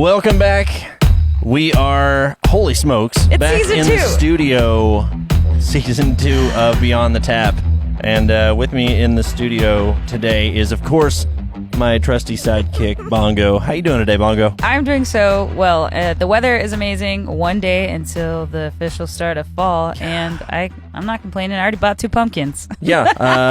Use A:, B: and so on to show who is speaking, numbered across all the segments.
A: Welcome back. We are, holy smokes,
B: It's
A: back
B: season
A: in
B: 2.
A: the studio, season 2 of Beyond the Tap. And with me in the studio today is, of course, my trusty sidekick, Bongo. How you doing today, Bongo?
B: I'm doing so well. The weather is amazing. One day until the official start of fall, and I'm not complaining. I already bought 2 pumpkins.
A: Yeah,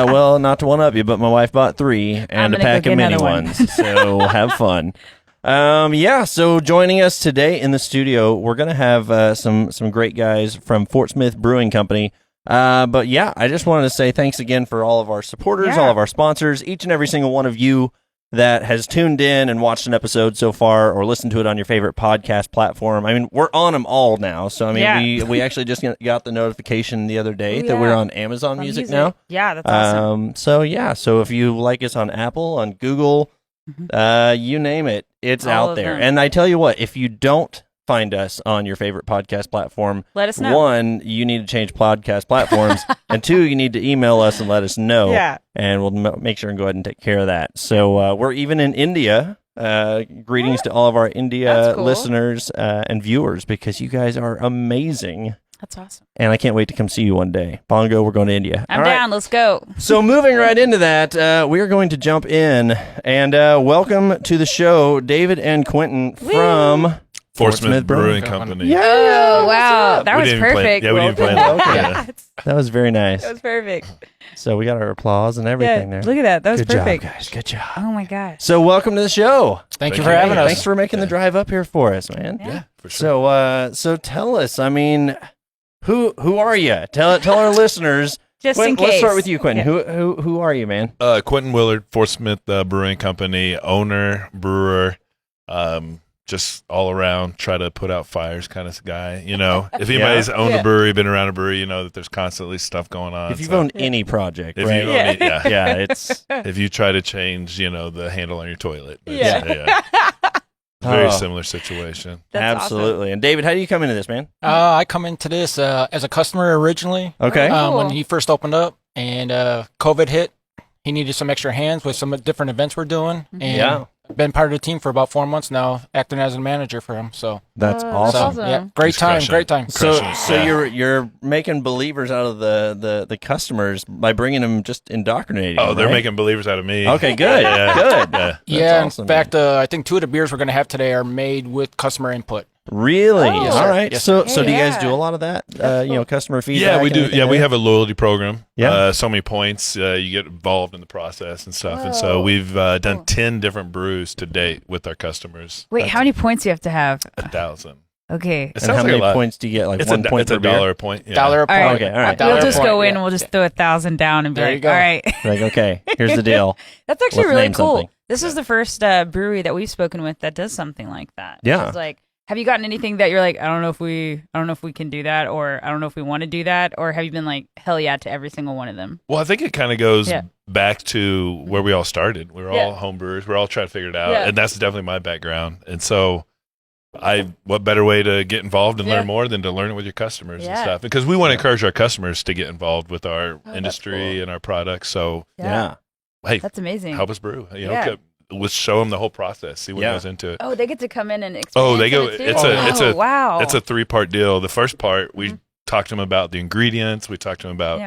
A: well, not to one-up you, but my wife bought 3 and a pack of mini ones, so have fun. So joining us today in the studio, we're going to have some great guys from Fort Smith Brewing Company. But yeah, I just wanted to say thanks again for all of our supporters, all of our sponsors, each and every single one of you that has tuned in and watched an episode so far or listened to it on your favorite podcast platform. I mean, we're on them all now. So, I mean, we actually just got the notification the other day that we're on Amazon Music now.
B: Yeah, that's awesome.
A: So if you like us on Apple, on Google, you name it, it's
B: All
A: out
B: of
A: there.
B: them.
A: And I tell you what, if you don't find us on your favorite podcast platform,
B: Let us know.
A: 1, you need to change podcast platforms, and 2, you need to email us and let us know.
B: Yeah.
A: And we'll make sure and go ahead and take care of that. So we're even in India. Greetings to all of our India
B: cool.
A: listeners and viewers, because you guys are amazing.
B: That's awesome.
A: And I can't wait to come see you one day. Bongo, we're going to India.
B: I'm
A: All right.
B: down. Let's go.
A: So moving right into that, we are going to jump in and welcome to the show David and Quentin from
C: Fort Smith Brewing Company.
A: Yeah.
B: Oh, wow. That
C: We
B: was
C: didn't even
B: perfect.
C: we didn't play
A: Welcome.
C: that.
A: Okay. That was very nice.
B: That was perfect.
A: So we got our applause and everything there.
B: Look at that. That was
A: Good
B: perfect.
A: job, guys. Good job.
B: Oh, my gosh.
A: So welcome to the show.
D: Thank you
C: Thank
D: for
C: you.
D: having us.
A: Thanks for making the drive up here for us, man.
B: Yeah.
C: For sure.
A: So tell us, I mean, who are you? Tell our listeners.
B: Just in
A: Quentin,
B: case.
A: let's start with you, Quentin. Who are you, man?
C: Quentin Willard, Fort Smith Brewing Company, owner, brewer, just all around, try to put out fires kind of guy. You know, if anybody's owned a brewery, been around a brewery, you know that there's constantly stuff going on.
A: If you've owned any project,
C: if
A: right?
C: you own it,
A: Yeah, it's
C: if you try to change, the handle on your toilet.
B: Yeah.
C: Very
A: Oh.
C: similar situation.
B: That's
A: absolutely. And David, how do you come into this, man?
D: I come into this as a customer originally.
A: Okay.
B: Oh.
D: When he first opened up and COVID hit, he needed some extra hands with some different events we're doing. And
A: Yeah.
D: been part of the team for about 4 months now, acting as a manager for him. So,
A: That's
B: Oh,
A: awesome.
B: that's
D: yeah, great
C: He's
D: time,
C: crushing
D: great
C: it.
D: time.
A: So
C: Crushing it, yeah.
A: you're making believers out of the customers by bringing them, just indoctrinating.
C: Oh,
A: them,
C: they're
A: right?
C: making believers out of me.
A: Okay, good,
C: Yeah.
A: good.
C: Yeah.
D: Yeah,
A: awesome,
D: in fact, I think 2 of the beers we're going to have today are made with customer input.
A: Really?
B: Oh. Yes,
A: All
D: sir.
A: right.
D: Yes,
A: so
B: sir.
A: do you guys
B: Yeah.
A: do a lot of that? Customer feedback.
C: Yeah, we
A: and
C: do.
A: everything
C: Yeah, we
A: like
C: have a loyalty program.
A: Yeah.
C: So many points. You get involved in the process and stuff. And
B: Whoa.
C: so we've done
B: Cool.
C: 10 different brews to date with our customers.
B: Wait, how many points do you have to have?
C: 1,000.
B: Okay.
C: It
A: And
C: sounds
A: how
C: like
A: many
C: a lot.
A: points do you get? Like
C: It's
A: 1 point
C: it's
A: per
C: a
A: beer?
C: dollar a point. Yeah.
D: Dollar a
B: All right.
D: point.
A: Okay, all right.
D: Dollar
B: We'll
D: a
B: just
D: point,
B: go in
D: yeah.
B: and we'll just throw 1,000 down and be
D: There
B: like,
D: you go.
B: all right.
A: Like, okay, here's the deal.
B: That's actually
A: Let's
B: really
A: name
B: cool.
A: something.
B: This is the first brewery that we've spoken with that does something like that.
A: Yeah.
B: It's like, have you gotten anything that you're like, I don't know if we can do that, or I don't know if we want to do that, or have you been like, hell yeah to every single one of them?
C: Well, I think it kind of goes
B: Yeah.
C: back to where we all started. We were
B: Yeah.
C: all home brewers. We're all trying to figure it out.
B: Yeah.
C: And that's definitely my background. And so what better way to get involved and
B: Yeah.
C: learn more than to learn it with your customers and
B: Yeah.
C: stuff? Because we want to encourage our customers to get involved with our
B: that's
C: industry
B: cool.
C: and our products. So,
A: Yeah.
C: hey,
B: That's amazing.
C: help us brew.
B: Yeah.
C: Let's show them the whole process. See what
A: Yeah.
C: goes into it.
B: Oh, they get to come in and experience
C: Oh, they go.
B: it too?
C: It's a
B: wow.
C: It's a 3-part deal. The first part, we talk to them about the ingredients. We talk to them about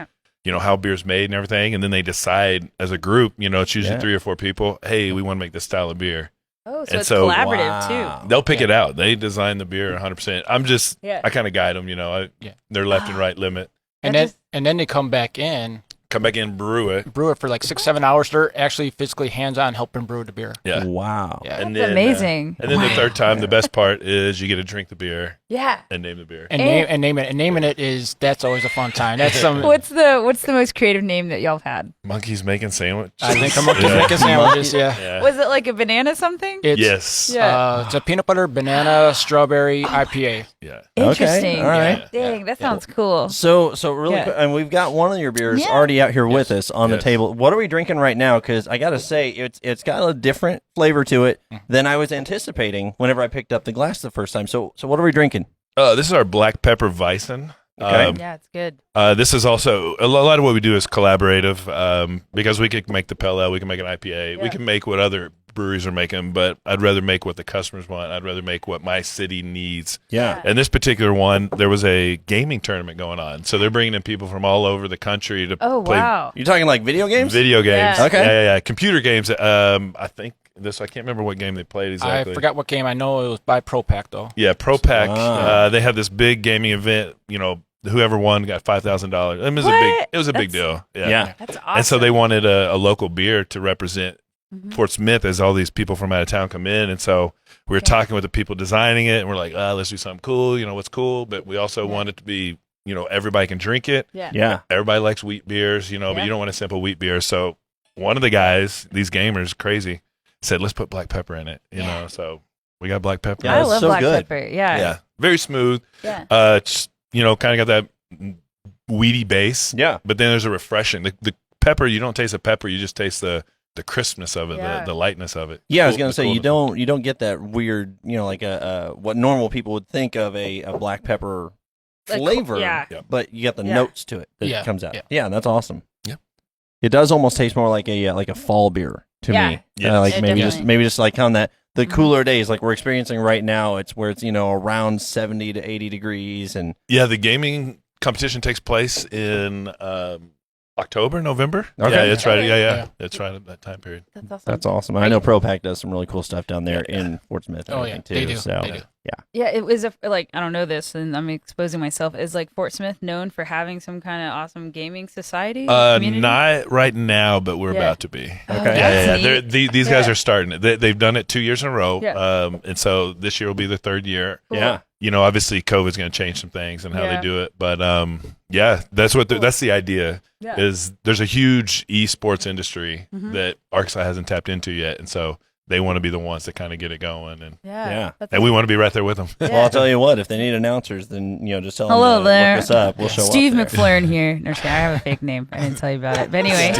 B: Yeah.
C: how beer's made and everything, and then they decide as a group. It's usually
A: Yeah.
C: 3 or 4 people. Hey, we want to make this style of beer.
B: Oh, so
C: and
B: it's
C: so-
B: collaborative
A: Wow.
C: They'll pick it out. They design the beer 100%. I'm just
B: Yeah.
C: I kind of guide them.
D: Yeah.
C: Their left and right limit.
D: And
B: That
D: then they come back in,
C: Come back in, brew it.
D: brew it for like 6-7 hours. They're actually physically hands-on helping brew the beer.
C: Yeah.
A: Wow.
D: Yeah.
C: And
B: That's
C: then,
B: amazing.
C: and then the third time, the best part is you get to drink the beer
B: Yeah.
C: and name the beer.
D: And name it. And naming it that's always a fun time. That's some.
B: What's the most creative name that y'all have had?
C: Monkeys making sandwiches.
D: I think I'm just
C: Yeah.
D: making sandwiches. Yeah.
C: Yeah.
B: Was it like a banana something?
D: It's,
C: Yes.
B: Yeah.
D: It's a peanut butter, banana, strawberry IPA.
C: Yeah.
B: Interesting.
A: All right.
C: Yeah.
B: Dang, that sounds cool.
A: So really
B: Yeah.
A: quick, and we've got one of your beers
B: Yeah.
A: already out here with us on the
C: Yes.
A: table. What are we drinking right now? Because I got to say, it's got a different flavor to it than I was anticipating whenever I picked up the glass the first time. So what are we drinking?
C: This is our black pepper Weissen.
A: Okay.
B: Yeah, it's good.
C: This is also a lot of what we do is collaborative because we could make the pale ale, we can make an IPA, we can make what other breweries are making, but I'd rather make what the customers want. I'd rather make what my city needs.
A: Yeah.
C: And this particular one, there was a gaming tournament going on, so they're bringing in people from all over the country to play
A: You're talking like video games?
C: video games.
B: Yeah.
A: Okay.
C: Yeah. Computer games. I think I can't remember what game they played exactly.
D: I forgot what game. I know it was by Pro Pack though.
C: Yeah, Pro Pack.
A: Ah.
C: They had this big gaming event. Whoever won got $5,000. It was a big deal.
A: Yeah.
B: That's awesome.
C: And so they wanted a local beer to represent Fort Smith as all these people from out of town come in. And so we were talking with the people designing it, and we're like, let's do something cool. What's cool? But we also want it to be, everybody can drink it.
A: Yeah.
C: Everybody likes wheat beers, but you don't want a simple wheat beer. So one of the guys, these gamers, crazy, said, let's put black pepper in it, so we got black pepper.
A: Yeah,
B: I
A: it's
B: love
A: so
B: black
A: good.
B: pepper. Yeah.
C: Yeah. Very smooth.
B: Yeah.
C: Just, kind of got that weedy base.
A: Yeah.
C: But then there's a refreshing. The pepper, you don't taste the pepper, you just taste the crispness of it, the lightness of it.
A: Yeah, I was gonna
C: The
A: say you
C: coolness.
A: don't get that weird, like what normal people would think of a black pepper flavor,
B: yeah.
A: but you got the
B: Yeah.
A: notes to it that
D: Yeah,
A: comes out.
D: yeah.
A: Yeah, that's awesome.
C: Yeah.
A: It does almost taste more like a fall beer to
B: Yeah.
A: me.
C: Yes.
A: Like
B: It
A: maybe
B: definitely-
A: just like on the
B: Mhm.
A: cooler days like we're experiencing right now. It's where it's around 70 to 80 degrees and
C: Yeah, the gaming competition takes place in October, November.
A: Okay.
C: Yeah, it's right. Yeah.
D: Yeah.
C: It's right at that time period.
B: That's awesome.
A: that's awesome. I know ProPack does some really cool stuff down there in Fort Smith. And
D: Oh,
A: everything too.
D: they do.
A: So
D: They do.
B: Yeah, it was I don't know this, and I'm exposing myself. Is Fort Smith known for having some kind of awesome gaming society? Community?
C: Not right now, but we're
B: Yeah.
C: about to be.
B: Oh,
A: Okay.
B: that's
C: Yeah.
B: neat.
C: These guys
B: Yeah.
C: are starting it. They've done it 2 years in a row.
B: Yeah.
C: And so this year will be the third year.
B: Cool.
A: Yeah.
C: Obviously COVID's going to change some things and how
B: Yeah.
C: they do it, but that's what that's the idea.
B: Yeah.
C: Is there's a huge esports industry
B: Mhm.
C: that Arkansas hasn't tapped into yet, and so they want to be the ones that kind of get it going, and
A: Yeah.
B: That's
C: we want to be right there with them.
A: Well, I'll tell you what. If they need announcers, then just tell
B: Hello
A: them to
B: there.
A: look us up. We'll show
B: Steve
A: up there.
B: McFlurn here. No, I have a fake name. I didn't tell you about it. But anyway,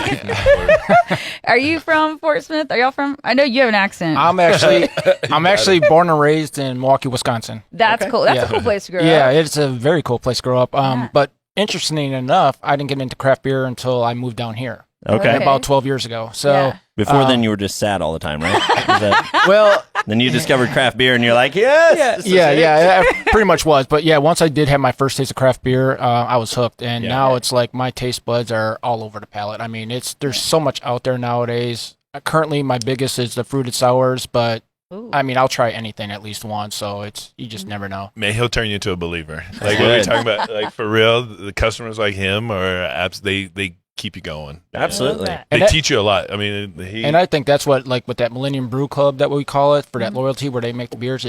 B: are you from Fort Smith? Are y'all from? I know you have an accent.
D: I'm actually born and raised in Milwaukee, Wisconsin.
B: That's cool. That's
D: Yeah.
B: a cool place to grow
D: Yeah,
B: up.
D: it's a very cool place to grow up.
B: Yeah.
D: But interesting enough, I didn't get into craft beer until I moved down here
A: Okay.
B: Okay.
D: about 12 years ago. So,
B: Yeah.
A: Before then, you were just sad all the time, right? Is that-
D: well,
A: then you discovered craft beer, and you're like, yes. this is it.
D: I pretty much was. But yeah, once I did have my first taste of craft beer, I was hooked. And
A: Yeah.
D: now it's like my taste buds are all over the palate. I mean, there's so much out there nowadays. Currently, my biggest is the fruited sours, but
B: Ooh.
D: I mean, I'll try anything at least once. So you just never know.
C: May he'll turn you into a believer. Like
A: Good.
C: what we're talking about, like for real, the customers like him they keep you going.
A: Absolutely.
B: that.
C: They
D: And that-
C: teach you a lot. I mean,
D: And I think that's what, like with that Millennium Brew Club that we call it for that loyalty where they make the beers,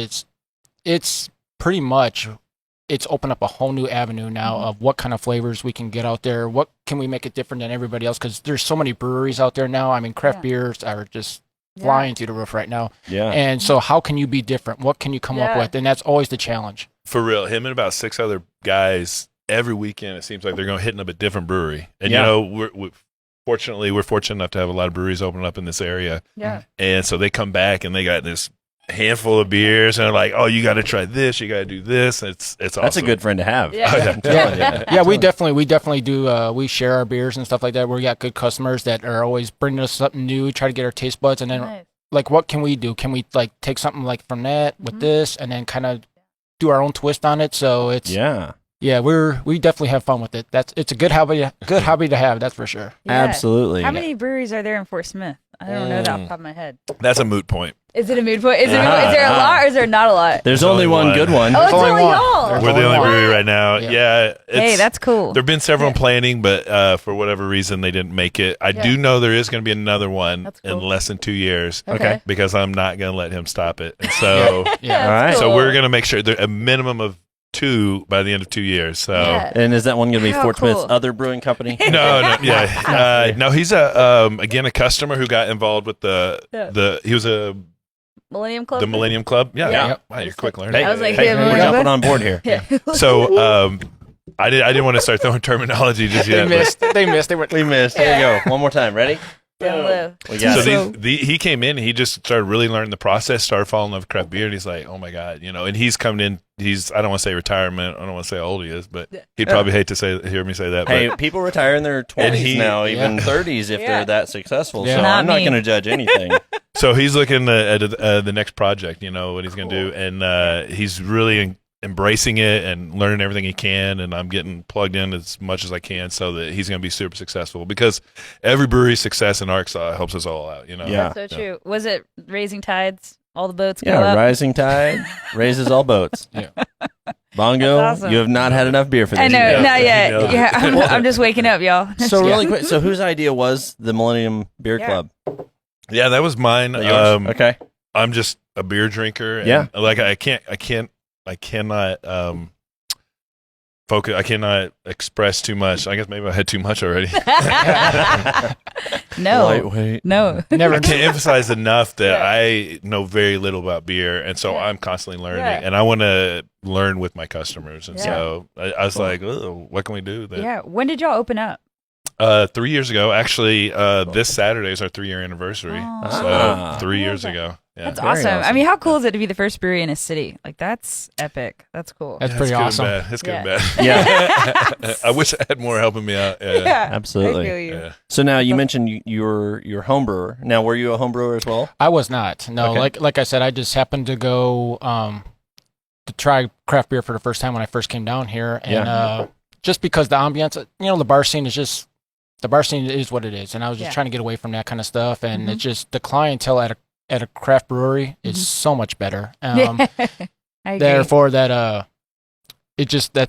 D: it's pretty much, it's opened up a whole new avenue now of what kind of flavors we can get out there. What can we make it different than everybody else? Because there's so many breweries out there now. I mean, craft
B: Yeah.
D: beers are just flying through the roof right now.
A: Yeah.
D: And so how can you be different? What can you come up
B: Yeah.
D: with? And that's always the challenge.
C: for real, him and about 6 other guys every weekend. It seems like they're going hitting up a different brewery. And
A: Yeah.
C: we're fortunately enough to have a lot of breweries open up in this area.
B: Yeah.
C: And so they come back and they got this handful of beers and they're like, "Oh, you got to try this. You got to do this." It's awesome.
A: That's a good friend to have.
B: Yeah.
C: Oh, yeah.
A: I'm telling you.
D: Yeah, we definitely do. We share our beers and stuff like that. We got good customers that are always bringing us something new, try to get our taste buds, and then
B: Nice.
D: like, what can we do? Can we like take something like from that with this, and then kind of do our own twist on it? So it's
A: Yeah.
D: we definitely have fun with it. It's a good hobby to have. That's for sure.
B: Yeah.
A: Absolutely.
B: How many breweries are there in Fort Smith? I don't know that off the top of my head.
C: That's a moot point.
B: Is it a mood point? Is there a
A: Uh-huh.
B: lot or is there not a lot?
A: There's
C: There's
A: only
C: only
A: one
C: one.
A: good one.
B: Oh, it's
D: only
B: only
D: one.
B: y'all.
D: There's
C: We're the only
D: one.
C: brewery right now.
D: Yeah.
C: Yeah.
B: Hey, that's cool.
C: There've been several in planning, but for whatever reason they didn't make it. I do know there is going to be another one
B: That's
C: in
B: cool.
C: less than 2 years.
A: Okay.
C: Because I'm not going to let him stop it. And so,
D: Yeah.
A: All right.
C: so
B: cool.
C: we're going to make sure there a minimum of 2 by the end of 2 years. So.
B: Yeah.
A: And is that one going to be
B: How
A: Fort
B: cool.
A: Smith's other brewing company?
C: No, yeah, no. He's again a customer who got involved with he was
B: Millennium Club?
C: the Millennium Club. Yeah,
A: Yeah.
C: Wow, you're quick learning.
A: Hey,
B: I was like,
A: hey,
B: yeah,
A: we're
B: Millennium
A: jumping
B: Club?
A: on board here.
B: Yeah.
C: So I didn't want to start throwing terminology just
D: They
C: yet. but-
D: missed. They were.
A: We missed. There you go. One more time. Ready?
B: Down low.
A: We got
C: So
A: it.
C: he came in and he just started really learning the process, started falling in love with craft beer, and he's like, oh my God, and he's coming in, I don't want to say retirement, I don't want to say how old he is, but he'd probably hate to hear me say that.
A: Hey,
C: But
A: people retire in their 20s
C: he-
A: now, even
D: Yeah.
A: 30s if
B: Yeah.
A: they're that successful.
D: Yeah.
A: So
B: Not
A: I'm not
B: me.
A: going to judge anything.
C: So he's looking at the next project, what he's going to do. And he's really embracing it and learning everything he can. And I'm getting plugged in as much as I can so that he's going to be super successful, because every brewery's success in Arkansas helps us all out,
A: Yeah.
B: That's so true. Was it Raising Tides? All the boats go
A: Yeah,
B: up?
A: rising tide raises all boats.
D: Yeah.
A: Bongo,
B: That's awesome.
A: you have not had enough beer for this.
B: I know,
A: yet.
B: not yet.
C: You know.
B: Yeah, I'm just waking up, y'all.
A: So really quick, so whose idea was the Millennium Beer
B: Yeah.
A: Club?
C: Yeah, that was mine.
A: Yours? Okay.
C: I'm just a beer drinker. And
A: Yeah.
C: Like I cannot focus. I cannot express too much. I guess maybe I had too much already.
B: No.
A: Lightweight.
B: No.
D: Never.
C: I can't emphasize enough that I know very little about beer, and so
B: Yeah.
C: I'm constantly learning,
B: Yeah.
C: and I want to learn with my customers. And
B: Yeah.
C: so I was like, oh, what can we do? That
B: Yeah. When did y'all open up?
C: 3 years ago, actually, this Saturday is our 3-year anniversary.
B: Oh.
C: So
A: Ah.
C: 3 years ago. Yeah.
B: That's
A: Very
B: awesome. I
A: awesome.
B: mean, how cool is it to be the first brewery in a city? Like, that's epic. That's cool.
D: That's
C: Yeah,
D: pretty
C: it's
D: awesome.
C: good and bad. It's good and
B: Yeah.
C: bad.
A: Yeah.
C: I wish I had more helping me out. Yeah.
B: Yeah.
A: Absolutely.
B: I feel you.
C: Yeah.
A: So now you mentioned you're home brewer. Now, were you a home brewer as well?
D: I was not. No,
A: Okay.
D: like I said, I just happened to go to try craft beer for the first time when I first came down here, and just because the ambiance, the bar scene is what it is, and I was just
B: Yeah.
D: trying to get away from that kind of stuff, and
B: Mhm.
D: it's just the clientele at a craft brewery is so much better.
B: I agree.
D: Therefore, that's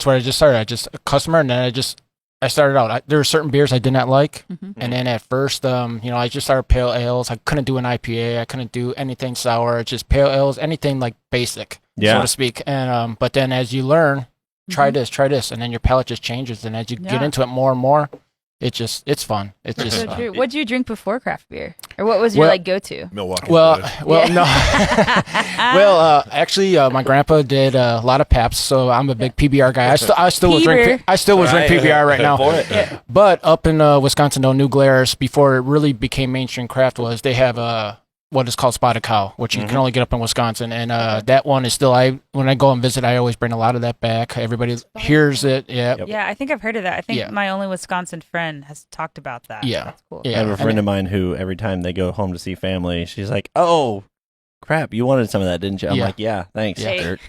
D: where I just started. I just a customer, and then I started out. There were certain beers I did not like.
B: Mhm.
D: And then at first, I just started pale ales. I couldn't do an IPA. I couldn't do anything sour. Just pale ales, anything like basic,
A: Yeah.
D: so to speak. And but then as you learn, try
B: Mhm.
D: this, and then your palate just changes. And as you get
B: Yeah.
D: into it more and more, it's fun. It's
B: That's
D: just
B: so
D: fun.
B: true. What did you drink before craft beer? Or what was your,
D: Well-
B: go-to?
C: Milwaukee.
D: Well,
C: Brewing.
D: no. Well, actually, my grandpa did a lot of Paps, so I'm a big PBR guy. I still will drink. I still will drink PBR right now.
C: For it.
B: Yeah.
D: But up in Wisconsin, though, New Glarus, before it really became mainstream craft, they have what is called Spotted Cow, which you can only get up in Wisconsin, and that one is still. When I go and visit, I always bring a lot of that back. Everybody hears it. Yeah,
A: Yep.
B: Yeah, I think I've heard of that. I think
D: Yeah.
B: my only Wisconsin friend has talked about that.
D: Yeah.
B: That's cool.
A: I
D: yeah.
A: have a
D: And
A: friend of mine who every time they go home to see family, she's like, "Oh, crap, you wanted some of that, didn't you?" I'm
D: Yeah.
A: like, "Yeah, thanks,
B: Hey.
A: Kurt."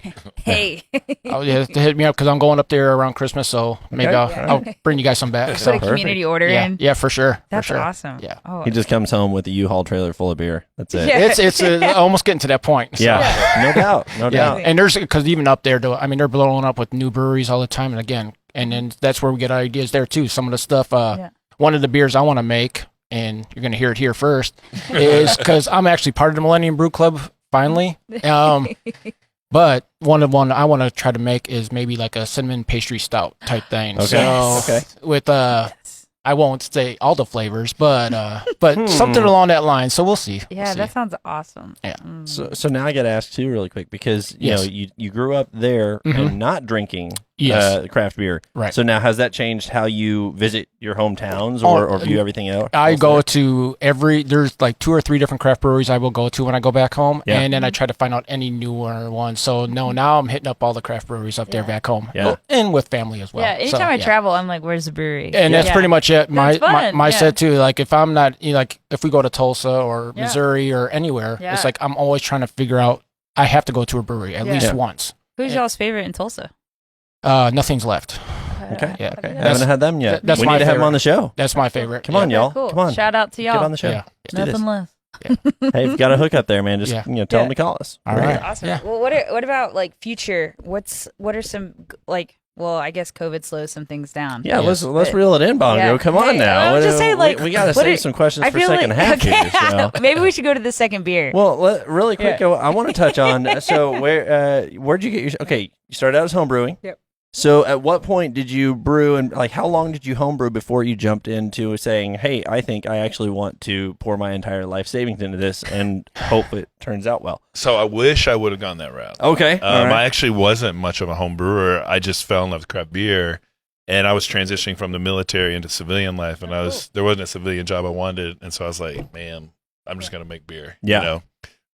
B: Hey.
D: Oh, yeah, to hit me up because I'm going up there around Christmas, so maybe
A: Okay.
D: I'll bring you guys some back.
B: Put
D: So
B: a community order
D: yeah,
B: in.
D: yeah, for sure.
B: That's
D: for sure.
B: awesome.
D: Yeah.
B: Oh,
A: He just comes home with a U-Haul trailer full of beer. That's it.
B: Yeah.
D: It's almost getting to that point. So.
A: Yeah, no doubt, no
D: Yeah,
A: doubt.
D: and there's because even up there, though, I mean, they're blowing up with new breweries all the time, and then that's where we get our ideas there too. Some of the stuff.
B: Yeah.
D: One of the beers I want to make, and you're gonna hear it here first, is because I'm actually part of the Millennium Brew Club finally. But one I want to try to make is maybe like a cinnamon pastry stout type thing.
A: Okay.
D: So
A: Okay.
D: with I won't say all the flavors, but something along that line. So we'll see.
B: Yeah,
D: We'll see.
B: that sounds awesome.
D: Yeah.
B: Mm.
A: So now I got to ask too, really quick, because you
D: Yes.
A: know you grew up there
D: Mhm.
A: and not drinking
D: Yes.
A: craft beer.
D: Right.
A: So now has that changed how you visit your hometowns
D: Oh,
A: or view everything else?
D: I go to there's like 2 or 3 different craft breweries I will go to when I go back home,
A: Yeah.
D: and then I try to find out any newer ones. So now I'm hitting up all the craft breweries up there
B: Yeah.
D: back home,
A: Yeah.
D: and with family as well.
B: Yeah, anytime
D: So,
B: I
D: yeah.
B: travel, I'm like, where's the brewery?
D: And that's
B: Yeah.
D: pretty much it. My
B: That's fun,
D: my
B: yeah.
D: set too. Like if I'm not like if we go to Tulsa or
B: Yeah.
D: Missouri or anywhere,
B: Yeah.
D: it's like I'm always trying to figure out. I have to go to a brewery at
B: Yeah.
D: least
A: Yeah.
D: once.
B: Who's y'all's favorite in Tulsa?
D: Nothing's left.
A: Okay.
D: Yeah.
A: Okay.
B: That's-
A: Haven't had them yet.
D: that's
A: we
D: my
A: need to have them
D: favorite.
A: on the show.
D: That's my favorite.
A: Come on,
D: Yeah.
A: y'all.
B: Cool.
A: Come on.
B: Shout out to y'all.
A: Get on the show.
D: Yeah.
A: Let's do this.
B: Nothing less.
A: Hey, if you got a hook up there, man, just
D: Yeah.
A: tell
B: Yeah.
A: them to call us.
D: All
A: We're
D: right.
A: here.
B: Awesome.
D: Yeah.
B: Well, what about like future? What are some like? Well, I guess COVID slows some things down.
A: Yeah,
D: Yes.
A: let's reel it in, Bongo.
B: Yeah.
A: Come on
B: Hey,
A: now.
B: I'm just saying, like,
A: we got to
B: what
A: save
B: are-
A: some questions
B: I
A: for
B: feel
A: second
B: like
A: half here. So.
B: maybe we should go to the second beer.
A: Well, really quick,
B: Yeah.
A: I want to touch on. So where'd you get your? Okay, you started out as home brewing.
B: Yep.
A: So at what point did you brew, and like how long did you home brew before you jumped into saying, "Hey, I think I actually want to pour my entire life savings into this and hope it turns out well."
C: So I wish I would have gone that route.
A: Okay. all right.
C: I actually wasn't much of a home brewer. I just fell in love with craft beer, and I was transitioning from the military into civilian life, and there wasn't a civilian job I wanted, and so I was like, man, I'm just gonna make beer.
A: Yeah.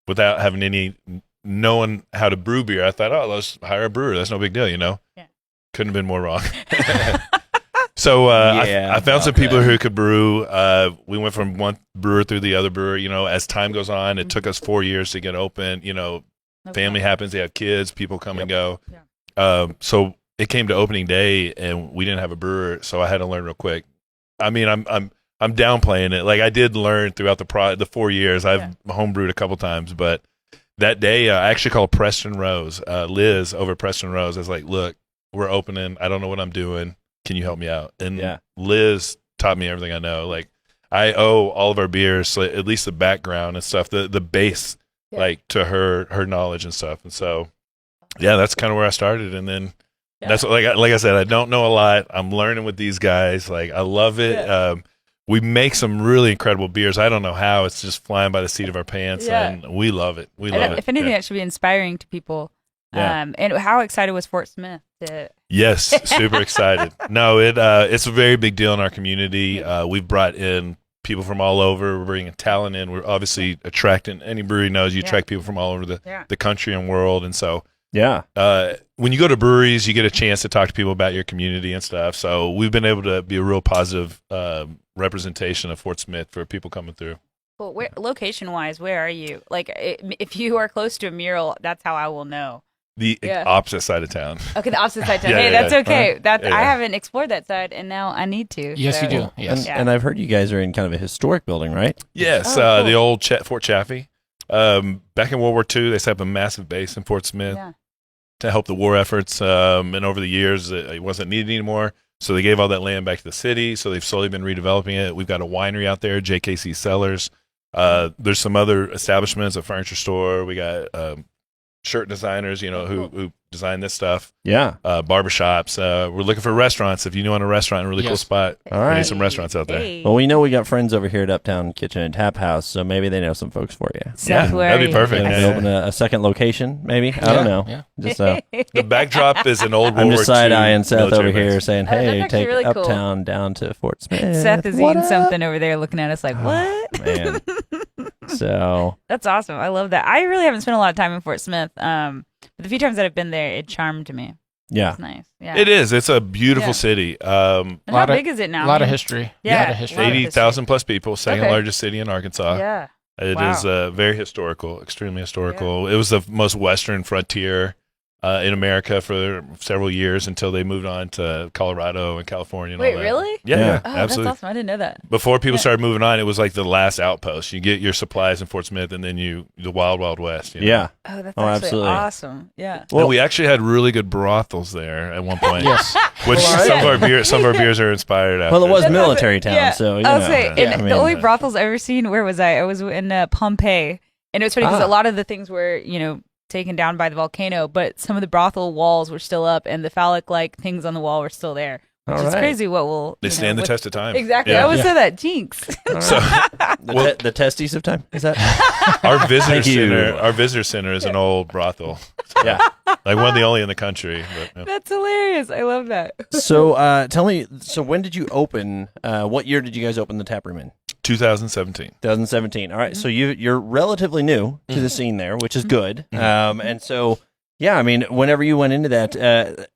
C: Without having knowing how to brew beer. I thought, oh, let's hire a brewer. That's no big deal.
B: Yeah.
C: Couldn't have been more wrong. So
A: Yeah,
C: I found some people
A: okay.
C: who could brew. We went from one brewer through the other brewer. You know, as time goes on, it took us 4 years to get open. You know, family happens, they have kids, people come and go. So it came to opening day, and we didn't have a brewer, so I had to learn real quick. I mean, I'm downplaying it. Like I did learn throughout the 4 years. I've homebrewed a couple times, but that day I actually called Preston Rose, Liz over at Preston Rose. I was like, "Look, we're opening. I don't know what I'm doing. Can you help me out?" And Liz taught me everything I know. Like I owe all of our beers, at least the background and stuff, the base, like to her knowledge and stuff. And so, yeah, that's kind of where I started. And then that's like I said, I don't know a lot. I'm learning with these guys. Like I love it. We make some really incredible beers. I don't know how. It's just flying by the seat of our pants, and we love it. We love it.
B: If anything, that should be inspiring to people. And how excited was Fort Smith?
C: Yes, super excited. No, it's a very big deal in our community. We've brought in people from all over. We're bringing talent in. We're obviously attracting. Any brewery knows you attract people from all over the country and world, and so. When you go to breweries, you get a chance to talk to people about your community and stuff. So we've been able to be a real positive representation of Fort Smith for people coming through.
B: Well, location-wise, where are you? Like, if you are close to a mural, that's how I will know.
C: The opposite side of town.
B: Okay, the opposite side of town. That's okay. I haven't explored that side, and now I need to.
D: Yes, you do. Yes.
A: And I've heard you guys are in kind of a historic building, right?
C: Yes,
B: cool.
C: the old Fort Chaffee. Back in World War II, they set up a massive base in Fort Smith to help the war efforts. And over the years, it wasn't needed anymore. So they gave all that land back to the city. So they've slowly been redeveloping it. We've got a winery out there, JKC Cellars. There's some other establishments, a furniture store. We got shirt designers, who design this stuff. Barbershops. We're looking for restaurants. If you know on a restaurant, a really cool spot.
A: All right.
C: We need some restaurants out there.
A: Well, we know we got friends over here at Uptown Kitchen and Tap House, so maybe they know some folks for you.
C: That'd be perfect.
A: Maybe open a second location, maybe. I don't know.
D: Yeah.
A: Just
C: the backdrop is an old World
A: I'm
C: War
A: just side-eyeing
C: II
A: Seth over
C: military
A: here
C: base.
A: saying,
B: that's
A: hey,
B: actually
A: take
B: really cool.
A: Uptown down to Fort Smith.
B: Seth is
A: What
B: eating
A: up?
B: something over there, looking at us like, what?
A: Man. So
B: That's awesome. I love that. I really haven't spent a lot of time in Fort Smith. But the few times that I've been there, it charmed me.
A: yeah.
B: It's nice. Yeah.
C: It is. It's a beautiful city.
B: And how big is it now?
D: A lot of history.
B: Yeah.
D: A lot of history.
C: 80,000 plus people, second
B: Okay.
C: largest city in Arkansas.
B: Yeah.
C: It
B: Wow.
C: is very historical, extremely historical. It was the most western frontier in America for several years until they moved on to Colorado and California. And
B: Wait,
C: all that.
B: really?
C: Yeah,
B: Oh,
C: absolutely.
B: that's awesome. I didn't know that.
C: Before people started moving on, it was like the last outpost. You get your supplies in Fort Smith, and then the wild, wild west. You know?
A: Yeah.
B: Oh, that's
A: Oh,
B: actually
A: absolutely.
B: awesome. Yeah.
C: And we actually had really good brothels there at one point.
D: Yes.
C: Which
A: Well,
C: some of our beers are inspired after.
A: Well, it was
B: That's
A: military
B: awesome.
A: town,
B: Yeah.
A: so, you
B: I
A: know.
B: was saying,
C: Yeah.
B: and
A: I
B: the only
A: mean,
B: brothels I've ever seen, where was I? I was in Pompeii. And it was funny because a lot of the things were, taken down by the volcano, but some of the brothel walls were still up and the phallic-like things on the wall were still there. Which
A: All
B: is
A: right.
B: crazy what will...
C: They stand the test of time.
B: Exactly.
C: Yeah.
B: I always say that. Jinx.
C: So
A: The testes of time? Is that?
C: our visitor
A: Thank you.
C: center is an old brothel. So,
A: Yeah.
C: like one of the only in the country. But,
B: That's hilarious. I love that.
A: So tell me, when did you open, what year did you guys open the tap room in?
C: 2017.
A: 2017. All right. So you're relatively new to the scene there, which is good. And so, yeah, I mean, whenever you went into that,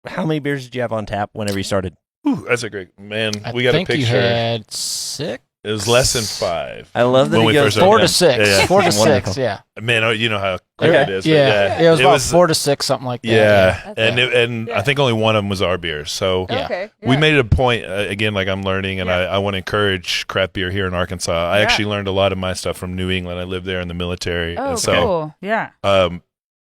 A: how many beers did you have on tap whenever you started?
C: Ooh, that's a great man.
D: I
C: We got a
D: think you
C: picture.
D: had 6.
C: It was less than 5.
A: I love that
C: When
A: he
C: we
A: goes
C: first
D: 4
C: opened.
D: to 6.
C: Yeah, yeah.
D: 4 to 6.
A: Wonderful.
D: Yeah.
C: Man, you know how quick
A: Okay.
C: it is. but
D: Yeah. It was about
C: was
D: 4 to 6, something like that.
C: Yeah,
B: That's
C: and
B: Yeah.
C: I think only one of them was our beers. So
D: Yeah.
B: Okay.
C: we made it a point again. Like I'm learning, and
B: Yeah.
C: I want to encourage craft beer here in Arkansas. I actually learned a lot of my stuff from New England. I lived there in the military,
B: Oh,
C: and so
B: cool. Yeah.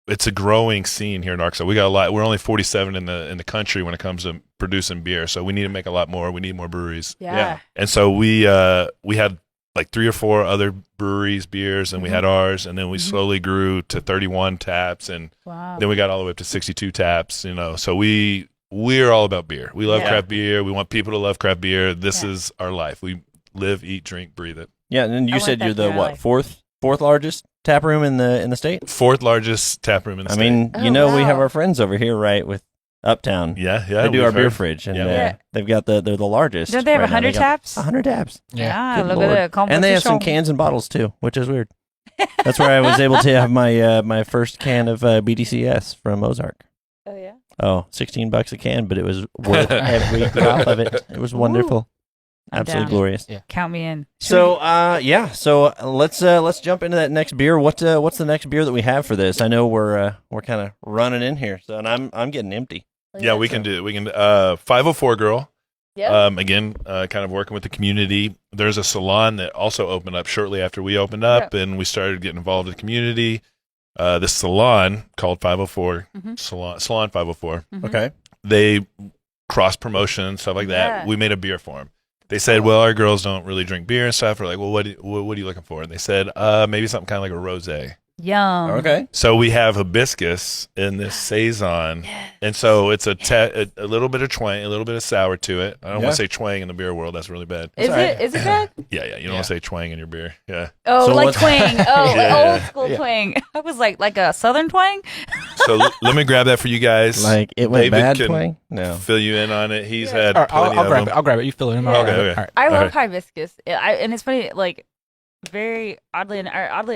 C: it's a growing scene here in Arkansas. We got a lot. We're only 47 in the country when it comes to producing beer. So we need to make a lot more. We need more breweries.
B: Yeah.
C: And so we had like 3 or 4 other breweries beers, and we had ours, and then we slowly grew to 31 taps, and
B: Wow.
C: then we got all the way up to 62 taps. So we're all about beer. We love
B: Yeah.
C: craft beer. We want people to love craft beer. This is our life. We live, eat, drink, breathe it.
A: Yeah, and then
B: I
A: you
B: want
A: said
B: that
A: you're the
B: in my life.
A: fourth largest tap room in the state?
C: 4th largest tap room in the
A: I
C: state.
A: mean,
B: Oh,
A: we have
B: wow.
A: our friends over here, right, with Uptown.
C: yeah.
A: They do
C: we've
A: our beer
C: heard.
A: fridge, and
C: Yeah.
B: Yeah.
A: they've got they're the largest.
B: Don't they have
A: right now.
B: 100
A: got
B: taps?
A: 100 taps.
B: Yeah.
A: Good
B: Look
A: Lord.
B: at that.
A: And they have some
B: Competition.
A: cans and bottles too, which is weird. That's where I was able to have my my first can of BDCS from Ozark.
B: Oh, yeah.
A: Oh, $16 a can, but it was worth every drop of it. It was wonderful.
B: I'm
A: Absolutely
B: down.
A: glorious.
D: Yeah.
B: Count me in.
A: So, so let's jump into that next beer. What's the next beer that we have for this? I know we're kind of running in here, so and I'm getting empty.
C: Yeah, we can do it. We can 504 Girl.
B: Yeah.
C: Again, kind of working with the community. There's a salon that also opened up shortly after we opened up, and we started getting involved in the community. This salon called 504 Salon 504.
A: Okay.
C: They cross promotion and stuff like that.
B: Yeah.
C: We made a beer for them. They said, "Well, our girls don't really drink beer and stuff." We're like, "Well, what are you looking for?" And they said, "Maybe something kind of like a rosé."
B: Yum.
A: Okay.
C: So we have hibiscus in this saison, and so it's a little bit of twang, a little bit of sour to it. I don't want to say twang in the beer world; that's really bad.
B: Is it bad?
C: Yeah. You don't want to say twang in your beer. Yeah.
B: Oh,
A: So
B: like
A: what's-
B: twang. Oh,
C: Yeah,
B: old school twang. I was like a southern twang.
C: So let me grab that for you guys.
A: Like it went
C: David
A: bad
C: can
A: twang? No.
C: fill you in on it. He's
B: Yeah.
C: had
D: All right,
C: plenty
D: I'll
C: of
D: grab
C: them.
D: it. I'll grab it. You fill it in.
B: Yeah.
D: I'll
C: Okay,
D: grab it.
C: okay.
D: All right.
B: I
C: All
B: love
C: right.
B: hibiscus, and it's funny. Like, very oddly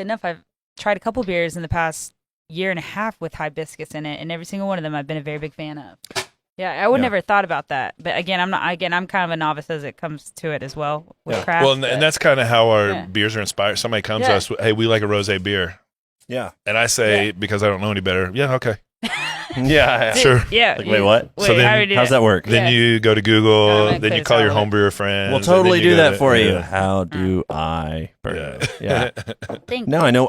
B: enough, I've tried a couple beers in the past year and a half with hibiscus in it, and every single one of them I've been a very big fan of. Yeah, I would never thought about that, but again, I'm kind of a novice as it comes to it as well with craft.
C: Well, and that's kind of how our
B: Yeah.
C: beers are inspired. Somebody comes to
B: Yeah.
C: us, "Hey, we like a rosé beer,"
A: Yeah.
C: and I say, because I don't know any better, yeah, okay,
A: Yeah.
C: sure.
B: Yeah.
A: Like, wait, what?
C: So then
B: how do we do
A: How's that work?
C: Then
B: Yeah.
C: you go to
B: Yeah,
C: Google,
B: I'm
C: then
B: gonna
C: you
B: quiz
C: call
B: all
C: your
B: of it.
C: homebrewer friends.
A: We'll
C: and then
A: totally
C: you
A: do
C: go
A: that
C: to-
A: for you.
C: yeah.
A: How do I burn? Yeah.
B: Thank
A: No, I know.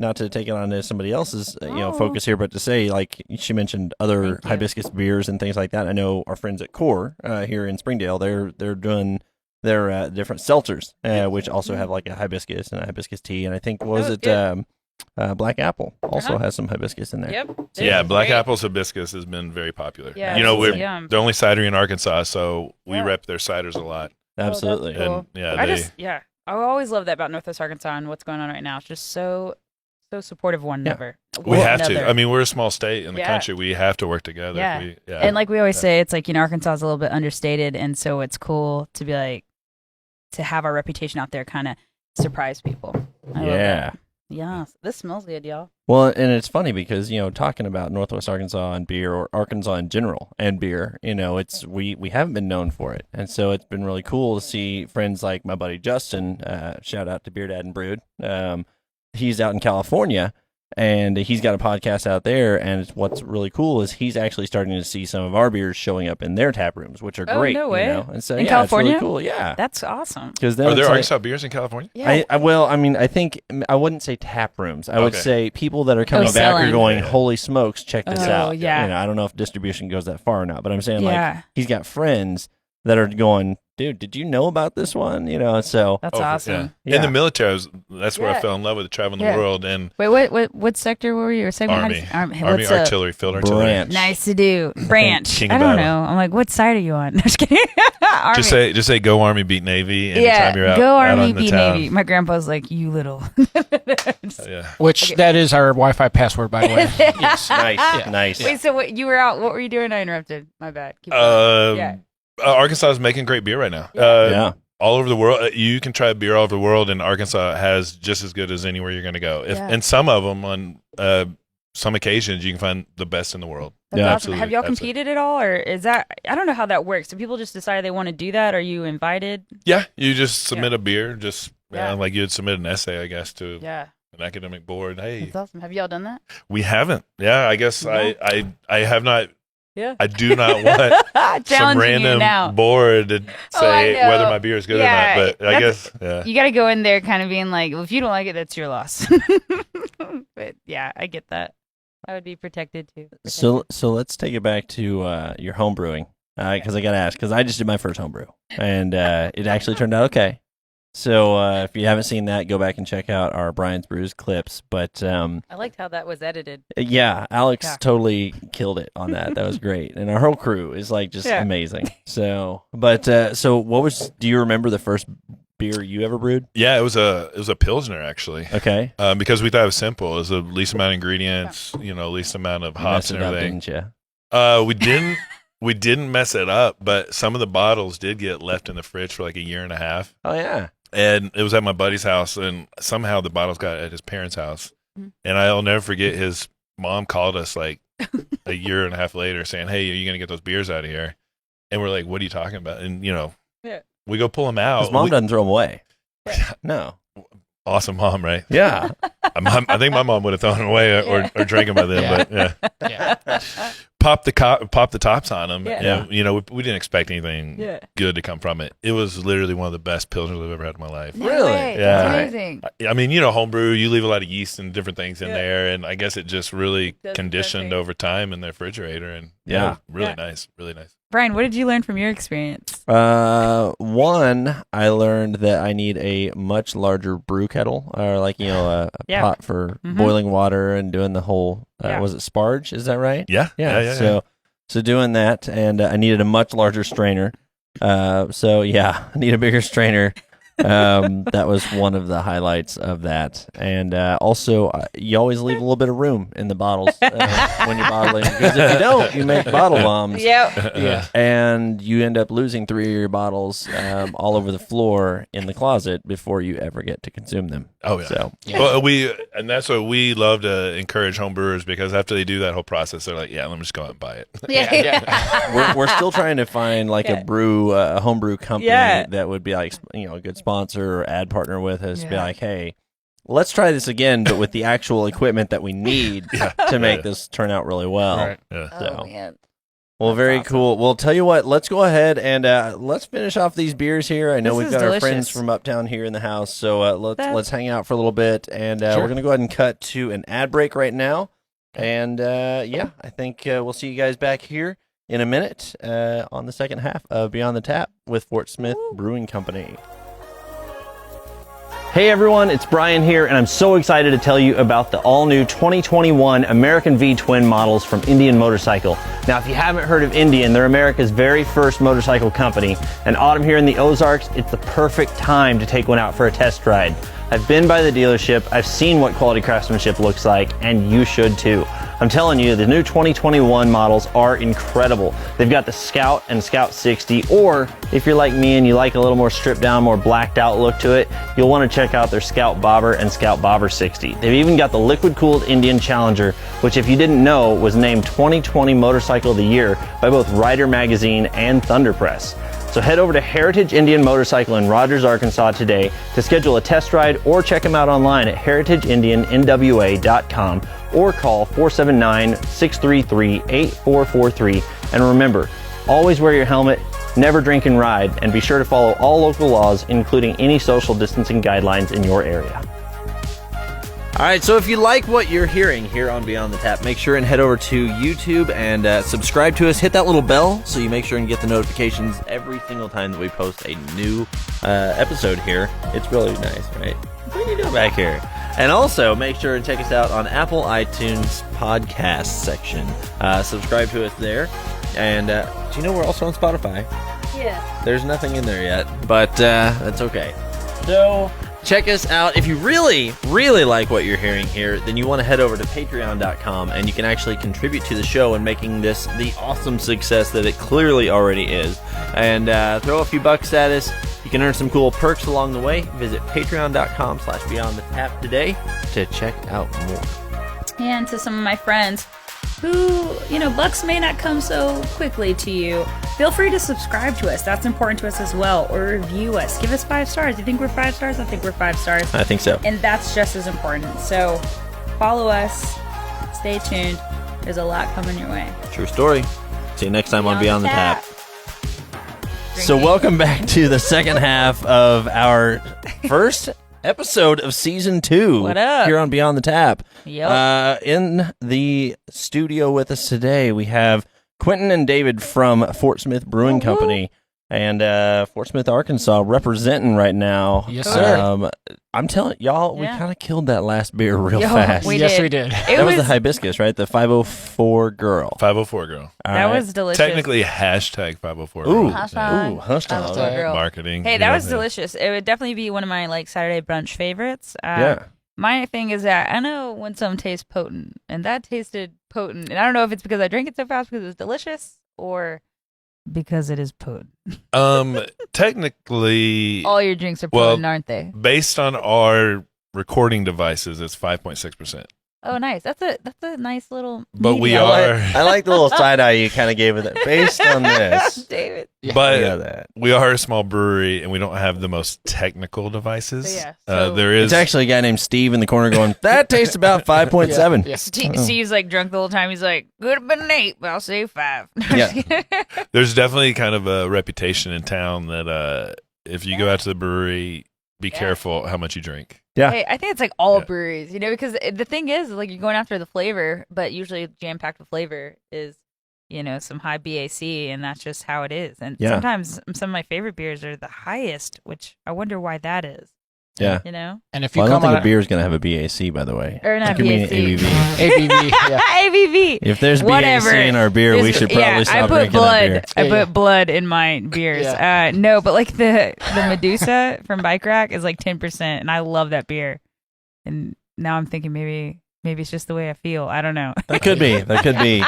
A: Not to take it on to somebody else's focus here, but to say, like, she mentioned other
B: Thank you.
A: hibiscus beers and things like that. I know our friends at Core here in Springdale. They're doing their different seltzers, which also have like a hibiscus and a hibiscus tea, and I think what was
B: Oh,
A: it
B: good.
A: Black Apple also
B: Uh-huh.
A: has some hibiscus in there.
B: Yep.
C: Yeah,
B: It's
C: Black
B: great.
C: Apple's hibiscus has been very popular.
B: Yeah,
C: you know,
B: it's
C: we're
B: yum.
C: the only cidery in Arkansas, so we
B: Yeah.
C: rep their ciders a lot.
A: Absolutely.
B: Oh, Cool.
C: And yeah,
B: I always love that about Northwest Arkansas and what's going on right now. It's just so supportive of one
A: Yeah.
B: another.
C: we
B: One
C: have
B: another.
C: to. I mean, we're a small state in the
B: Yeah.
C: country. We have to work together.
B: Yeah.
C: Yeah.
B: And like we always say, it's like, Arkansas is a little bit understated, and so it's cool to be like, to have our reputation out there kind of surprise people. I love
A: Yeah.
B: that. Yeah. This smells good, y'all.
A: Well, and it's funny because, talking about Northwest Arkansas and beer, or Arkansas in general and beer, it's we haven't been known for it. And so it's been really cool to see friends like my buddy Justin, shout out to Beer Dad and Brewed. He's out in California, and he's got a podcast out there, and what's really cool is he's actually starting to see some of our beers showing up in their tap rooms, which are
B: Oh,
A: great.
B: no way.
A: And so,
B: In
A: yeah,
B: California?
A: it's really cool. Yeah.
B: That's awesome.
A: Because then
C: Are there
A: it's like-
C: Arkansas beers in California?
B: Yeah.
A: I think I wouldn't say tap rooms. I would
C: Okay.
A: say people that are coming back are
B: selling.
A: going,
C: Yeah.
A: holy smokes, check this
B: Oh,
A: out.
B: yeah.
A: I don't know if distribution goes that far or not, but I'm saying
B: Yeah.
A: like he's got friends that are going, dude, did you know about this one? So
B: That's
C: Oh,
B: awesome.
C: Yeah. In the military, that's where
B: Yeah.
C: I fell in love with traveling
B: Yeah.
C: the world, and
B: Wait, what sector were you? Or segment? How do
C: Army.
B: you-
C: Army
B: what's up?
C: artillery, field artillery.
A: Branch.
B: Nice to do. Branch.
C: King
B: I
C: of
B: don't
C: battle.
B: know. I'm like, what side are you on? No, just kidding. Army.
C: Just say go Army, beat Navy. Anytime
B: yeah,
C: you're out,
B: go
C: out
B: Army,
C: on the
B: beat
C: town.
B: Navy. My grandpa's like, you little.
C: Yeah.
D: Which
B: Okay.
D: that is our Wi-Fi password, by the way. Yes.
A: Nice, nice.
B: Wait, so you were out? What were you doing? I interrupted. My bad. Keep going. Yeah.
C: Arkansas is making great beer right now.
A: Yeah.
C: All over the world, you can try beer all over the world, and Arkansas has just as good as anywhere you're going to go.
B: Yeah.
C: And some of them, on some occasions, you can find the best in the world.
B: That's
A: Yeah.
B: awesome.
C: Absolutely,
B: Have y'all
C: absolutely.
B: competed at all, or is that? I don't know how that works. Do people just decide they want to do that? Are you invited?
C: Yeah, you just submit a beer, just
B: Yeah.
C: like you'd submit an essay, I guess, to
B: Yeah,
C: an academic board. Hey,
B: that's awesome. Have y'all done that?
C: we haven't. Yeah, I guess
B: No.
C: I have not.
B: Yeah.
C: I do not want some
B: Challenging you
C: random
B: now.
C: board to
B: Oh, I
C: say
B: know.
C: whether my beer is good
B: Yeah,
C: or not. But I
B: that's-
C: guess, yeah.
B: You got to go in there kind of being like, well, if you don't like it, that's your loss. But yeah, I get that. I would be protected too.
A: So let's take it back to your home brewing, because I got to ask, because I just did my first home brew, and it actually turned out okay. So if you haven't seen that, go back and check out our Brian's Brews clips. But
B: I liked how that was edited.
A: yeah, Alex
B: Yeah.
A: totally killed it on that. That was great, and our whole crew is like just
B: Yeah.
A: amazing. So, but so what was? Do you remember the first beer you ever brewed?
C: Yeah, it was a Pilsner, actually.
A: Okay,
C: Because we thought it was simple. It was the least amount of ingredients, least amount of
A: You
C: hops
A: messed
C: and
A: it up,
C: everything.
A: didn't you?
C: We didn't. We didn't mess it up, but some of the bottles did get left in the fridge for like a year and a half.
A: Oh yeah.
C: And it was at my buddy's house, and somehow the bottles got at his parents' house.
B: Mhm.
C: And I'll never forget his mom called us like a year and a half later saying, "Hey, are you gonna get those beers out of here?" And we're like, "What are you talking about?" And we go pull them out.
A: His mom doesn't throw them away. No.
C: Awesome mom, right?
A: Yeah.
C: I think my mom would have thrown them away or drank them by then. But
D: Yeah.
C: pop the tops on them.
B: Yeah.
C: And, we didn't expect anything good to come from it. It was literally one of the best pilsners I've ever had in my life.
B: No
A: Really?
B: way.
C: Yeah.
B: That's amazing.
C: I mean, homebrew, you leave a lot of yeast and different things in there, and I guess it just really
B: Does
C: conditioned
B: perfect.
C: over time in the refrigerator, and really nice, really nice.
B: Brian, what did you learn from your experience?
A: One, I learned that I need a much larger brew kettle, or like a pot for boiling water and doing the whole. Was it sparge? Is that right?
C: Yeah.
A: So doing that, and I needed a much larger strainer. I need a bigger strainer. That was one of the highlights of that. And also, you always leave a little bit of room in the bottles when you're bottling, because if you don't, you make bottle bombs.
B: Yep.
D: Yeah.
A: And you end up losing 3 of your bottles all over the floor in the closet before you ever get to consume them.
C: Oh, yeah.
A: So,
C: Well, and that's what we love to encourage home brewers, because after they do that whole process, they're like, let me just go out and buy it.
A: we're still trying to find like a homebrew company that would be like, a good sponsor or ad partner with us. Be like, hey, let's try this again, but with the actual equipment that we need to make this turn out really well.
D: Right.
C: Yeah.
A: So.
B: Oh, man.
A: Well, very cool. Well, tell you what, let's go ahead and let's finish off these beers here. I know
B: This
A: we've
B: is
A: got our
B: delicious.
A: friends from uptown here in the house, so let's hang out for a little bit, and
D: Sure.
A: we're going to go ahead and cut to an ad break right now. And I think we'll see you guys back here in a minute on the second half of Beyond the Tap with Fort Smith Brewing Company. Hey everyone, it's Brian here, and I'm so excited to tell you about the all-new 2021 American V Twin models from Indian Motorcycle. Now, if you haven't heard of Indian, they're America's very first motorcycle company, and autumn here in the Ozarks, it's the perfect time to take one out for a test ride. I've been by the dealership, I've seen what quality craftsmanship looks like, and you should too. I'm telling you, the new 2021 models are incredible. They've got the Scout and Scout 60, or if you're like me and you like a little more stripped down, more blacked out look to it, you'll want to check out their Scout Bobber and Scout Bobber 60. They've even got the liquid cooled Indian Challenger, which if you didn't know was named 2020 Motorcycle of the Year by both Rider Magazine and Thunder Press. So head over to Heritage Indian Motorcycle in Rogers, Arkansas today to schedule a test ride, or check them out online at heritageindiannwa.com, or call 479-633-8443. And remember, always wear your helmet, never drink and ride, and be sure to follow all local laws, including any social distancing guidelines in your area. All right, so if you like what you're hearing here on Beyond the Tap, make sure and head over to YouTube and subscribe to us. Hit that little bell so you make sure and get the notifications every single time that we post a new episode here. It's really nice, right? What are you doing back here? And also, make sure and check us out on Apple iTunes podcast section. Subscribe to us there. And do you know we're also on Spotify?
B: Yeah.
A: There's nothing in there yet, but that's okay. So check us out. If you really, really like what you're hearing here, then you want to head over to patreon.com, and you can actually contribute to the show and making this the awesome success that it clearly already is. And throw a few bucks at us. You can earn some cool perks along the way. Visit patreon.com/beyondthetap today to check out more.
B: And to some of my friends who, bucks may not come so quickly to you, feel free to subscribe to us. That's important to us as well. Or review us. Give us 5 stars. You think we're 5 stars? I think we're 5 stars.
A: I think so.
B: And that's just as important. So follow us. Stay tuned. There's a lot coming your way.
A: True story. See you next time on Beyond the Tap. So
B: Drinking.
A: welcome back to the second half of our first episode of season 2.
B: What up?
A: Here on Beyond the Tap.
B: Yep.
A: In the studio with us today, we have Quentin and David from Fort Smith Brewing Company. And Fort Smith, Arkansas, representing right now.
D: Yes, sir.
A: I'm telling y'all, we
B: Yeah.
A: kind of killed that last beer real
B: Yo,
A: fast.
B: we
D: Yes,
B: did.
D: we did.
B: It
A: That was the hibiscus, right? The 504 girl.
C: 504 girl.
A: All
B: That
A: right.
B: was delicious.
C: Technically, hashtag 504
A: Ooh.
C: girl.
B: Hashtag.
A: Ooh, hashtag.
B: 504 girl.
C: Marketing.
B: Hey,
C: you
B: that
C: know,
B: was
C: yeah.
B: delicious. It would definitely be one of my Saturday brunch favorites.
A: Yeah.
B: My thing is that I know when something tastes potent, and that tasted potent. And I don't know if it's because I drank it so fast because it was delicious, or because it is potent.
C: Technically,
B: All your drinks are
C: Well,
B: potent, aren't they?
C: based on our recording devices, it's 5.6%.
B: Oh, nice. That's a nice little.
C: But we
B: medium.
C: are.
A: I like the little side eye you kind of gave it. That based on this,
B: David.
C: But
A: yeah, that
C: we are a small brewery, and we don't have the most technical devices.
B: Yeah, so-
C: There is
A: it's actually a guy named Steve in the corner going, "That tastes about 5.7."
D: Yeah.
B: Steve's like drunk the whole time. He's like, "Could have been an 8, but I'll say 5."
A: Yeah.
C: There's definitely kind of a reputation in town that if you go out to the brewery, be careful how much you drink.
A: Yeah.
B: Hey, I think it's like all
C: Yeah.
B: breweries, because the thing is, like, you're going after the flavor, but usually jam packed with flavor is, some high BAC, and that's just how it is. And
A: Yeah.
B: sometimes some of my favorite beers are the highest, which I wonder why that is.
A: Yeah.
D: And if you
A: Well, I don't
D: come
A: think
D: on
A: a beer is going to have a BAC, by the way.
B: Or not
A: It could be an
B: BAC.
A: ABV.
D: ABV, yeah.
B: ABV.
A: If there's
B: Whatever.
A: BAC in our beer, we should probably
B: I
A: stop
B: put
A: drinking
B: blood.
A: that beer.
B: I
D: Yeah,
B: put blood in my beers.
D: Yeah.
B: No, but like the Medusa from Bike Rack is like 10%, and I love that beer. And now I'm thinking maybe it's just the way I feel. I don't know.
A: That could be. That could be.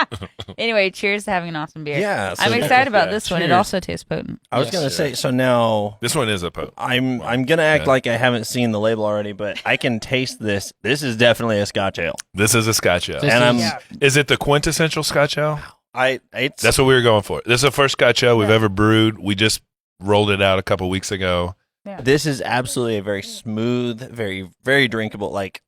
B: Anyway, cheers to having an awesome beer.
A: Yeah. so
B: I'm excited about
C: yeah,
B: this one. It
A: cheers.
B: also tastes potent.
A: I was
D: Yes.
A: going to say, so now
C: This one is a potent.
A: I'm going to act
C: Yeah.
A: like I haven't seen the label already, but I can taste this. This is definitely a Scotch ale.
C: This is a Scotch ale.
D: This
A: And I'm
D: is-
B: Yeah.
C: Is it the quintessential Scotch ale?
A: it's
C: That's what we were going for. This is the first Scotch ale we've ever brewed. We just rolled it out a couple weeks ago.
A: this is absolutely a very smooth, very very drinkable. Like,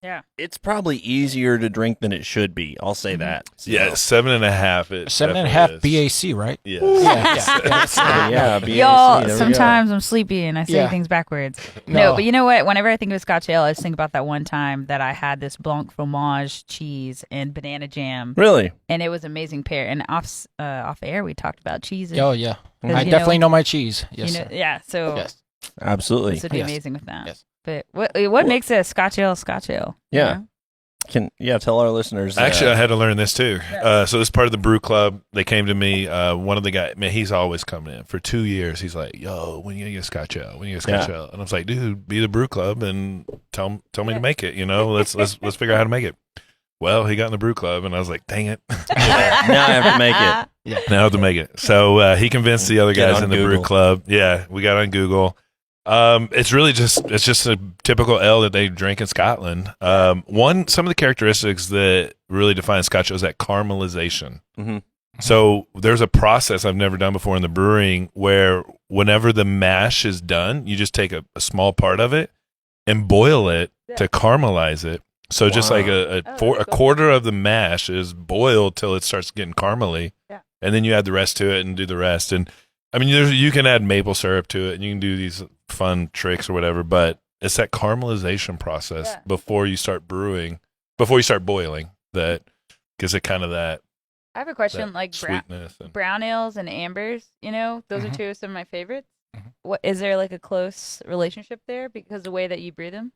B: Yeah.
A: it's probably easier to drink than it should be. I'll say that. So,
C: Yeah, 7.5. It
D: 7.5
C: definitely is.
D: BAC, right?
C: Yes.
A: yeah, BAC,
B: Y'all,
A: there we go.
B: sometimes I'm sleepy and I say
D: Yeah.
B: things backwards. No, but you know what? Whenever I think of Scotch ale, I just think about that one time that I had this Blanc fromage cheese and banana jam,
A: Really?
B: and it was an amazing pair. And off air, we talked about cheeses.
D: Oh, yeah.
B: 'Cause,
D: I
B: you
D: definitely
B: know-
D: know my cheese. Yes, sir.
B: Yeah. So
D: Yes.
A: Absolutely.
B: this would be
D: Yes.
B: amazing with that.
D: Yes.
B: But what makes a Scotch ale Scotch ale? you
A: Yeah.
B: know?
A: Tell our listeners.
C: Actually, I had to learn this too. So this is part of the brew club. They came to me. One of the guys, man, he's always coming in for 2 years. He's like, "Yo, when you gonna get a Scotch ale? When you get a Scotch ale?" And I was like, "Dude, be the brew club and tell me to make it. Let's figure out how to make it." Well, he got in the brew club, and I was like, "Dang it,
A: now I have to make it.
C: now I have to make it." So he convinced the other
A: Get
C: guys
A: on
C: in the brew
A: Google.
C: club. Yeah, we got on Google. It's really just a typical ale that they drink in Scotland. Some of the characteristics that really define Scotch is that caramelization.
A: Mhm.
C: So there's a process I've never done before in the brewing where whenever the mash is done, you just take a small part of it and boil it to caramelize it. So just like a
B: that's cool.
C: quarter of the mash is boiled till it starts getting caramely, and then you add the rest to it and do the rest. And I mean, you can add maple syrup to it, and you can do these fun tricks or whatever, but it's that caramelization process before you start boiling, that gives it kind of that
B: I have a question. Like
C: sweetness.
B: brown ales and ambers, those are
D: Mhm.
B: two of some of my favorites.
D: Mhm.
B: What is there like a close relationship there because of the way that you brew them?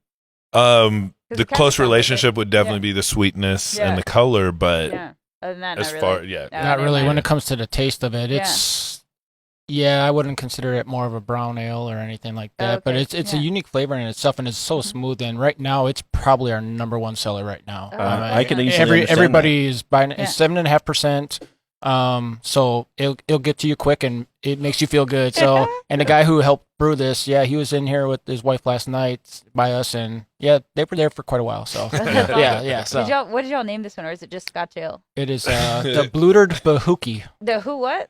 C: The
B: it kinda
C: close
B: sounds like
C: relationship
B: it.
C: would definitely
B: Yeah.
C: be the sweetness
B: Yeah.
C: and the color, but
B: Yeah. Other than that,
C: as
B: not
C: far,
B: really.
C: yeah.
B: Oh,
D: Not
B: never
D: really.
B: mind.
D: When it comes to the taste of it,
B: Yeah.
D: I wouldn't consider it more of a brown ale or anything like that. But
B: Okay,
D: it's a
B: yeah.
D: unique flavor in itself, and it's so smooth. And right now, it's probably our number one seller right now.
B: Oh,
A: I could easily understand
D: everybody is buying
B: Yeah.
D: it's 7.5%. So it'll get to you quick, and it makes you feel good. So, and the guy who helped brew this, he was in here with his wife last night by us, and they were there for quite a while. So
B: That's
D: yeah.
B: awesome.
D: So
B: What did y'all name this one, or is it just Scotch ale?
D: it is the Blutered Bahookie.
B: The who? What?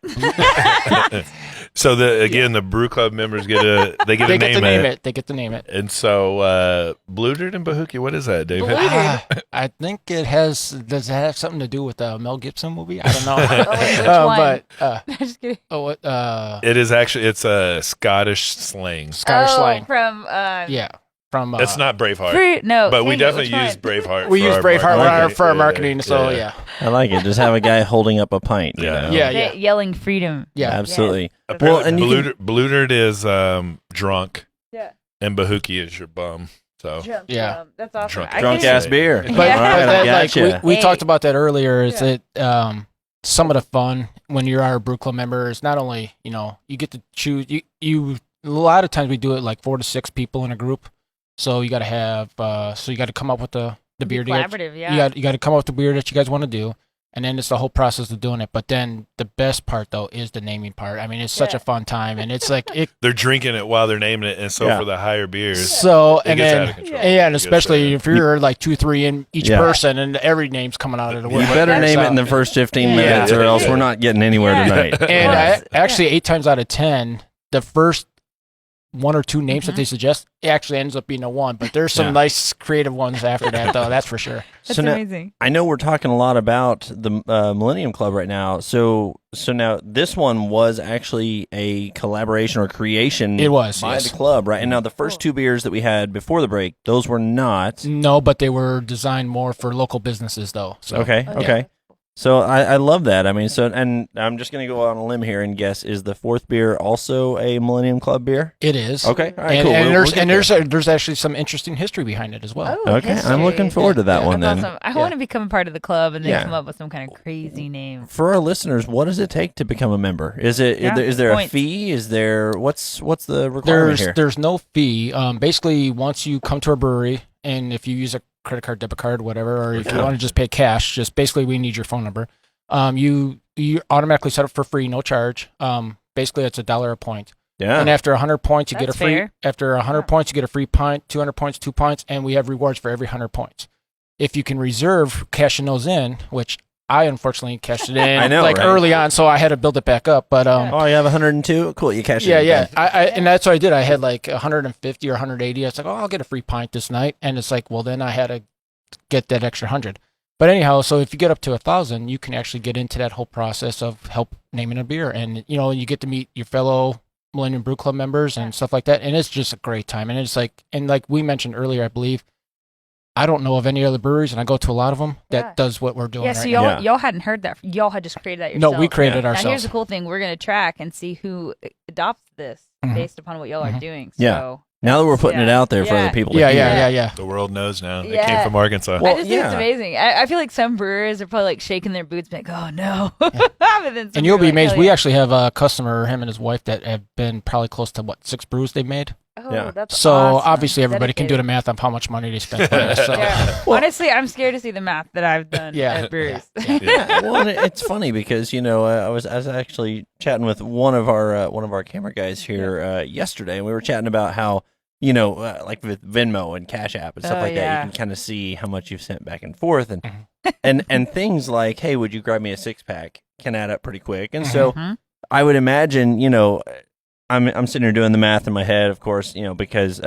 C: So the brew club members get to
D: They get to
C: name
D: name
C: it.
D: it. They get to name it.
C: And so Blutered and Bahookie, what is that, David?
B: Blutered?
D: I think does it have something to do with the Mel Gibson movie? I don't know.
B: Oh, wait, which one?
D: But
B: Just kidding.
C: It is actually, it's a Scottish slang.
D: Scottish slang.
B: From
D: From
C: It's not Braveheart,
B: Fruit. No,
C: but we
B: dang it,
C: definitely
B: which
C: use
B: one?
C: Braveheart.
D: we
C: for
D: use
C: our
D: Braveheart
C: marketing.
D: for our
C: Yeah,
D: marketing. So yeah.
A: I like it. Just have a guy holding up a pint. you
C: Yeah.
A: know?
D: Yeah.
B: Yelling freedom.
D: Yeah.
A: Absolutely.
B: Yes.
A: Well, and you can,
C: Blutered is drunk,
B: Yeah.
C: and Bahookie is your bum. So
D: Yeah.
B: That's awesome.
C: Drunk.
B: I
A: drunk
B: can-
A: ass beer.
D: But,
A: All
B: Yeah.
A: right, I
D: but that,
A: gotcha.
D: we
B: Hey.
D: talked about that earlier. Is
B: Yeah.
D: that some of the fun when you're our brew club member is not only you get to choose you a lot of times we do it like 4 to 6 people in a group, so you got to have you got to come up with the beer that
B: Collaborative, yeah.
D: you got to come up with the beer that you guys want to do. And then it's the whole process of doing it. But then the best part, though, is the naming part. I mean, it's such a fun time. And it's like
C: they're drinking it while they're naming it. And so for the higher beers,
D: so,
C: it gets out of control.
D: And especially if you're like 2-3 in each person and every name's coming out of the woodwork.
A: You better name it in the first 15 minutes or else we're not getting anywhere tonight.
D: And actually, 8 times out of 10, the first 1 or 2 names that they suggest, it actually ends up being a 1. But there's some nice creative ones after that, though. That's for sure.
B: That's amazing.
A: I know we're talking a lot about the Millennium Club right now. So now this one was actually a collaboration or creation.
D: It was
A: by the club, right? And now the first 2 beers that we had before the break, those were not.
D: No, but they were designed more for local businesses, though. So.
A: Okay. So I love that. I mean, and I'm just going to go out on a limb here and guess, is the 4th beer also a Millennium Club beer?
D: It is.
A: Okay. All right,
D: and,
A: cool.
D: And there's actually some interesting history behind it as well.
B: Oh,
A: okay. I'm looking forward to that one then.
B: Awesome. I want to become a part of the club and then come up with some kind of crazy name.
A: For our listeners, what does it take to become a member? Is there a fee? Is there what's the requirement here?
D: There's no fee. Basically, once you come to our brewery, and if you use a credit card, debit card, whatever, or if you want to just pay cash, just basically we need your phone number. You automatically set up for free, no charge. Basically, it's $1 a point. Yeah. And after 100 points, you get a free. Fair. After 100 points, you get a free pint. 200 points, 2 pints, and we have rewards for every 100 points. If you can reserve cashing those in, which I unfortunately cashed it in
A: I know,
D: early on, so I had to build it back up. But
A: oh, you have 102? Cool, you cashed it in.
D: Yeah. And that's what I did. I had like 150 or 180. I was like, I'll get a free pint this night. And it's like, well, then I had to get that extra 100. But anyhow, so if you get up to 1,000, you can actually get into that whole process of help naming a beer. And, you get to meet your fellow Millennium Brew Club members and stuff like that. And it's just a great time. And it's like we mentioned earlier, I believe, I don't know of any other breweries, and I go to a lot of them, that does what we're doing
B: so y'all hadn't heard that. Y'all had just created that yourself.
D: No, we created ourselves.
B: Now, here's the cool thing. We're going to track and see who adopts this based upon what y'all are doing. So.
A: Yeah. Now that we're putting it out there for other people to hear.
D: Yeah.
C: The world knows now. It came from Arkansas.
B: Well, I just think it's amazing. I feel like some brewers are probably like shaking their boots, like, oh no.
D: And you'll be amazed. We actually have a customer, him and his wife, that have been probably close to 6 brews they've made.
B: Oh, that's
D: so
B: awesome.
D: obviously everybody can do the math on how much money they spent on this. So.
B: Honestly, I'm scared to see the math that I've done at breweries.
A: Well, it's funny because I was actually chatting with one of our camera guys here yesterday, and we were chatting about how like with Venmo and Cash App and stuff like that, you can kind of see how much you've sent back and forth, and things like, hey, would you grab me a 6-pack, can add up pretty quick, and so I would imagine I'm sitting here doing the math in my head, of course, because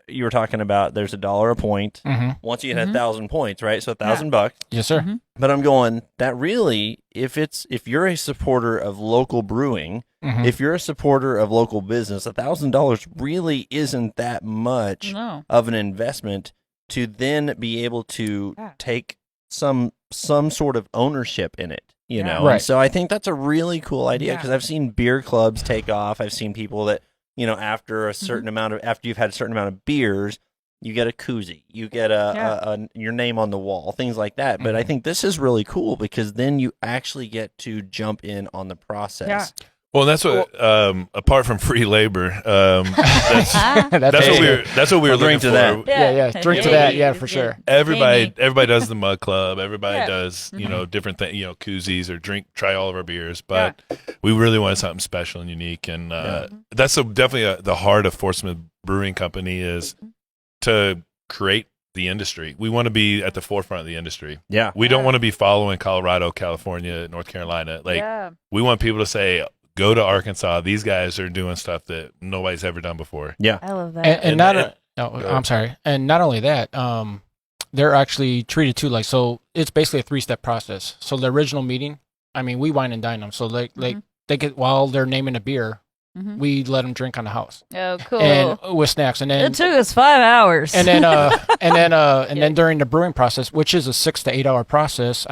A: you were talking about there's $1 a point. Once you hit 1,000 points, right? So $1,000.
D: Yes, sir.
A: But I'm going, that really, if you're a supporter of local brewing, if you're a supporter of local business, $1,000 really isn't that much of an investment to then be able to take some sort of ownership in it. Right. And so I think that's a really cool idea because I've seen beer clubs take off. I've seen people that, after a certain after you've had a certain amount of beers, you get a koozie, you get your name on the wall, things like that. But I think this is really cool because then you actually get to jump in on the process. Yeah.
C: Well, that's what. Apart from free labor, that's what we were looking for.
D: That. Drink to that. Yeah, for sure.
C: Everybody does the mug club. Everybody does different things. Koozies or try all of our beers. But we really wanted something special and unique, and that's definitely the heart of Fort Smith Brewing Company is to create the industry. We want to be at the forefront of the industry.
A: Yeah,
C: we don't want to be following Colorado, California, North Carolina. We want people to say, go to Arkansas. These guys are doing stuff that nobody's ever done before.
A: Yeah,
B: I love that.
D: I'm sorry. And not only that, they're actually treated too so it's basically a 3-step process. So the original meeting, we wine and dine them. So they get while they're naming a beer, we let them drink on the house.
B: Oh, cool.
D: And with snacks, and then
B: it took us 5 hours.
D: And then then during the brewing process, which is a 6 to 8 hour process,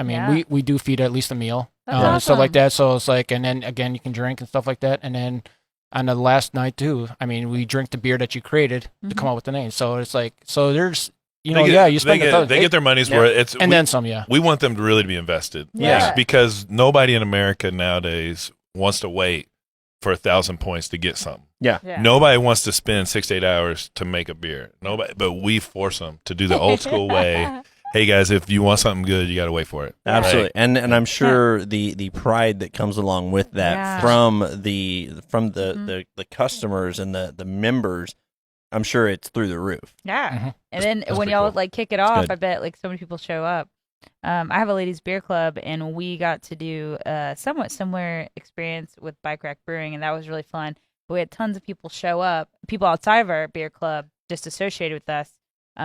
D: we do feed at least a meal.
B: Awesome.
D: Stuff like that. So it's and then again, you can drink and stuff like that. And then on the last night too, we drink the beer that you created to come up with the name. So it's so there's, you spend
C: they get their money's worth.
D: Then some,
C: We want them to really be invested.
B: Yeah.
C: Because nobody in America nowadays wants to wait for 1,000 points to get something.
A: Yeah.
C: Nobody wants to spend 6 to 8 hours to make a beer. Nobody, but we force them to do the old school way. hey guys, if you want something good, you got to wait for it.
A: Absolutely, and I'm sure the pride that comes along with that from the customers and the members, I'm sure it's through the roof.
B: Yeah, and then when y'all like kick it off, I bet like so many people show up. I have a ladies beer club, and we got to do a somewhat similar experience with Bike Rack Brewing, and that was really fun. But we had tons of people show up, people outside of our beer club, just associated with us.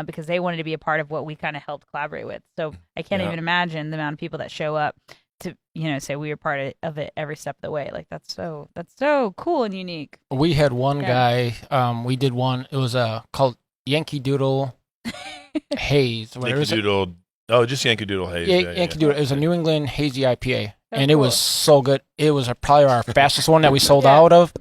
B: Because they wanted to be a part of what we kind of helped collaborate with. So I can't even imagine the amount of people that show up to, say we were part of it every step of the way. Like that's so cool and unique.
D: We had one guy, we did one, it was called Yankee Doodle Haze.
C: Yankee Doodle, just Yankee Doodle Haze.
D: Yankee Doodle. It was a New England hazy IPA. And it was so good. It was probably our fastest one that we sold out of.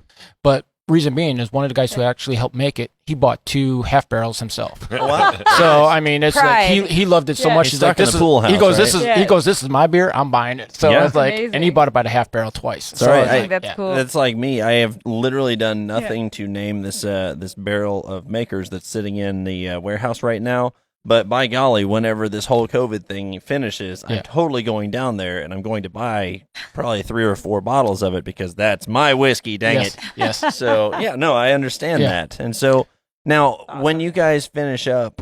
D: But reason being is one of the guys who actually helped make it, he bought 2 half barrels himself.
A: Wow.
D: So I mean, it's like he loved it so much. He's like, this is my beer. I'm buying it. So it's like, amazing. And he bought it by the half barrel twice. So
B: that's cool.
A: That's like me. I have literally done nothing to name this this barrel of Makers that's sitting in the warehouse right now. But by golly, whenever this whole COVID thing finishes, I'm totally going down there and I'm going to buy probably 3 or 4 bottles of it because that's my whiskey, dang it.
D: Yes.
A: So, I understand that. And so now when you guys finish up,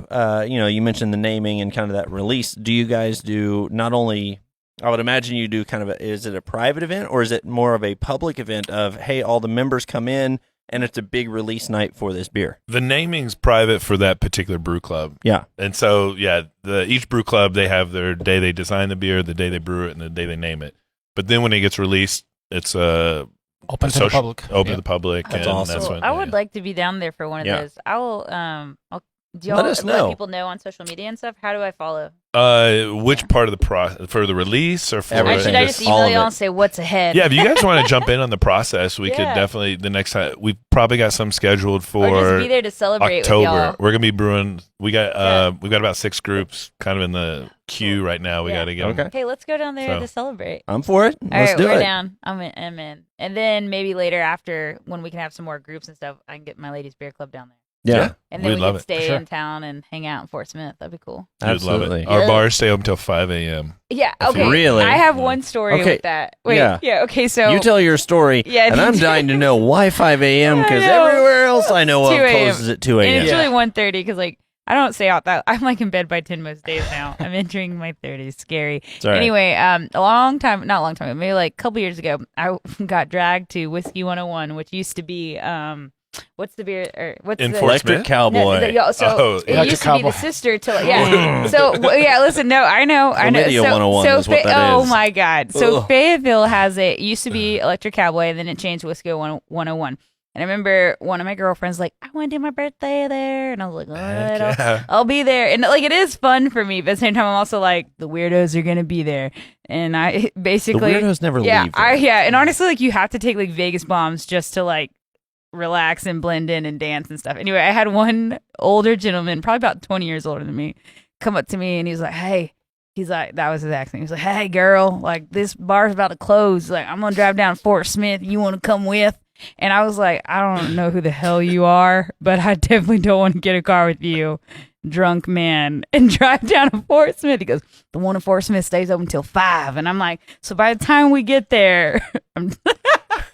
A: you mentioned the naming and kind of that release, do you guys do not only, I would imagine you do kind of is it a private event or is it more of a public event of, hey, all the members come in, and it's a big release night for this beer?
C: The naming's private for that particular brew club.
A: Yeah.
C: And so, each brew club, they have their day they design the beer, the day they brew it, and the day they name it. But then when it gets released, it's open
D: to the public.
C: Open to the public.
A: That's awesome.
C: That's when,
B: I would like to be down there for one of those. I will, do y'all
A: let
B: people know on social media and stuff? How do I follow?
C: Which part of the process? For the release or for
B: should I just email y'all and say what's ahead?
C: Yeah, if you guys want to jump in on the process, we could definitely, the next time, we probably got some scheduled for
B: or just be there to celebrate
C: October.
B: With y'all.
C: We're going to be brewing. We got about 6 groups kind of in the queue right now. We got to get them.
B: Okay, let's go down there to celebrate.
A: I'm for it. Let's do
B: we're
A: it.
B: Down. I'm in. And then maybe later after, when we can have some more groups and stuff, I can get my ladies beer club down there.
A: Yeah.
B: And then we can stay in town and hang out in Fort Smith. That'd be cool.
A: Absolutely.
C: Our bars stay open until 5 a.m.
B: Yeah. Okay.
A: Really?
B: I have one story with that. Wait. Yeah. Okay. So
A: you tell your story. Yeah. And I'm dying to know why 5 a.m. because everywhere else I know of closes at 2 a.m.
B: And it's really 1:30 because I don't stay out that. I'm in bed by 10 most days now. I'm entering my 30s. Scary. Anyway, not a long time, maybe a couple years ago, I got dragged to Whiskey 101, which used to be what's the beer? Or what's
C: in
B: the
A: Electric Cowboy?
B: It used to be the sister to listen. No, I know.
A: Chlamydia 101 is what that is.
B: Oh my God! So Fayetteville has it. Used to be Electric Cowboy, and then it changed to Whiskey 101. And I remember one of my girlfriends like, I want to do my birthday there, and I was like, all right, I'll be there. And it is fun for me, but at the same time, I'm also like, the weirdos are gonna be there, and I basically
A: the weirdos never leave.
B: And honestly, you have to take Vegas bombs just to relax and blend in and dance and stuff. Anyway, I had one older gentleman, probably about 20 years older than me, come up to me and he was like, hey, that was his accent. He was like, hey girl, this bar's about to close. I'm going to drive down Fort Smith. You want to come with? And I was like, I don't know who the hell you are, but I definitely don't want to get a car with you, drunk man, and drive down to Fort Smith. He goes, the one in Fort Smith stays open until 5. And I'm like, so by the time we get there, I'm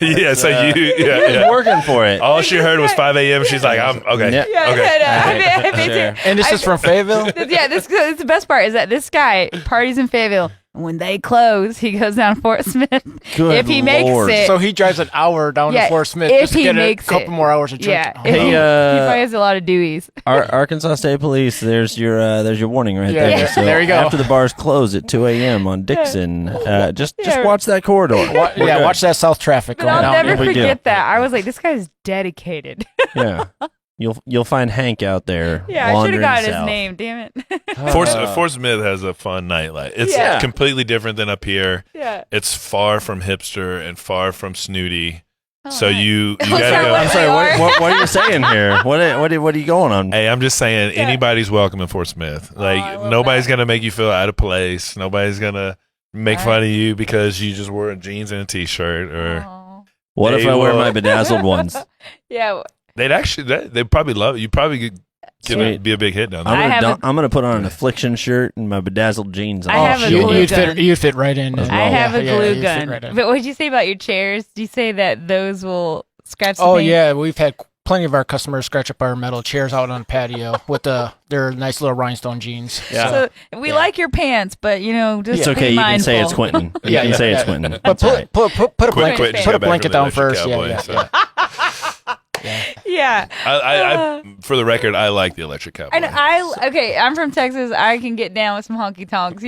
A: working for it.
C: All she heard was 5 a.m. She's like, I'm okay.
B: Okay.
D: And this is from Fayetteville?
B: This the best part is that this guy parties in Fayetteville. When they close, he goes down Fort Smith.
A: Good
B: if he
A: Lord.
B: makes it.
D: So he drives an hour down to Fort Smith just to get a couple more hours of drink.
B: Yeah, he probably has a lot of Deweys.
A: Arkansas State Police, there's your warning right there. So
D: there you go.
A: After the bars close at 2 a.m. on Dixon, just watch that corridor.
D: Watch that south traffic going
B: I'll
D: out.
B: never forget that. I was like, this guy's dedicated.
A: Yeah. You'll find Hank out there.
B: Yeah, I should have got his name. Damn it.
C: Fort Smith has a fun nightlife. It's completely different than up here.
B: Yeah,
C: it's far from hipster and far from snooty. So
B: nice.
C: you gotta go.
A: I'm sorry. What are you saying here? What are you going on?
C: Hey, I'm just saying anybody's welcome in Fort Smith. Nobody's gonna make you feel out of place. Nobody's gonna make fun of you because you just wore jeans and a t-shirt. Or
A: what if I wear my bedazzled ones?
B: Yeah.
C: They'd probably love it. You probably Be a big hit down there.
A: I'm gonna put on an Affliction shirt and my bedazzled jeans.
B: I have a glue gun.
D: You'd fit right in.
B: I have a glue gun. Right, but what did you say about your chairs? Do you say that those will scratch the paint?
D: Yeah, we've had plenty of our customers scratch up our metal chairs out on the patio with their nice little rhinestone jeans.
A: Yeah.
B: So we like your pants, but just
A: it's okay.
B: be
A: You
B: mindful.
A: can say it's Quentin. You can say it's Quentin.
D: But put a blanket down first.
B: Yeah.
C: I for the record, I like the electric cowboy.
B: And I'm from Texas. I can get down with some honky tonks,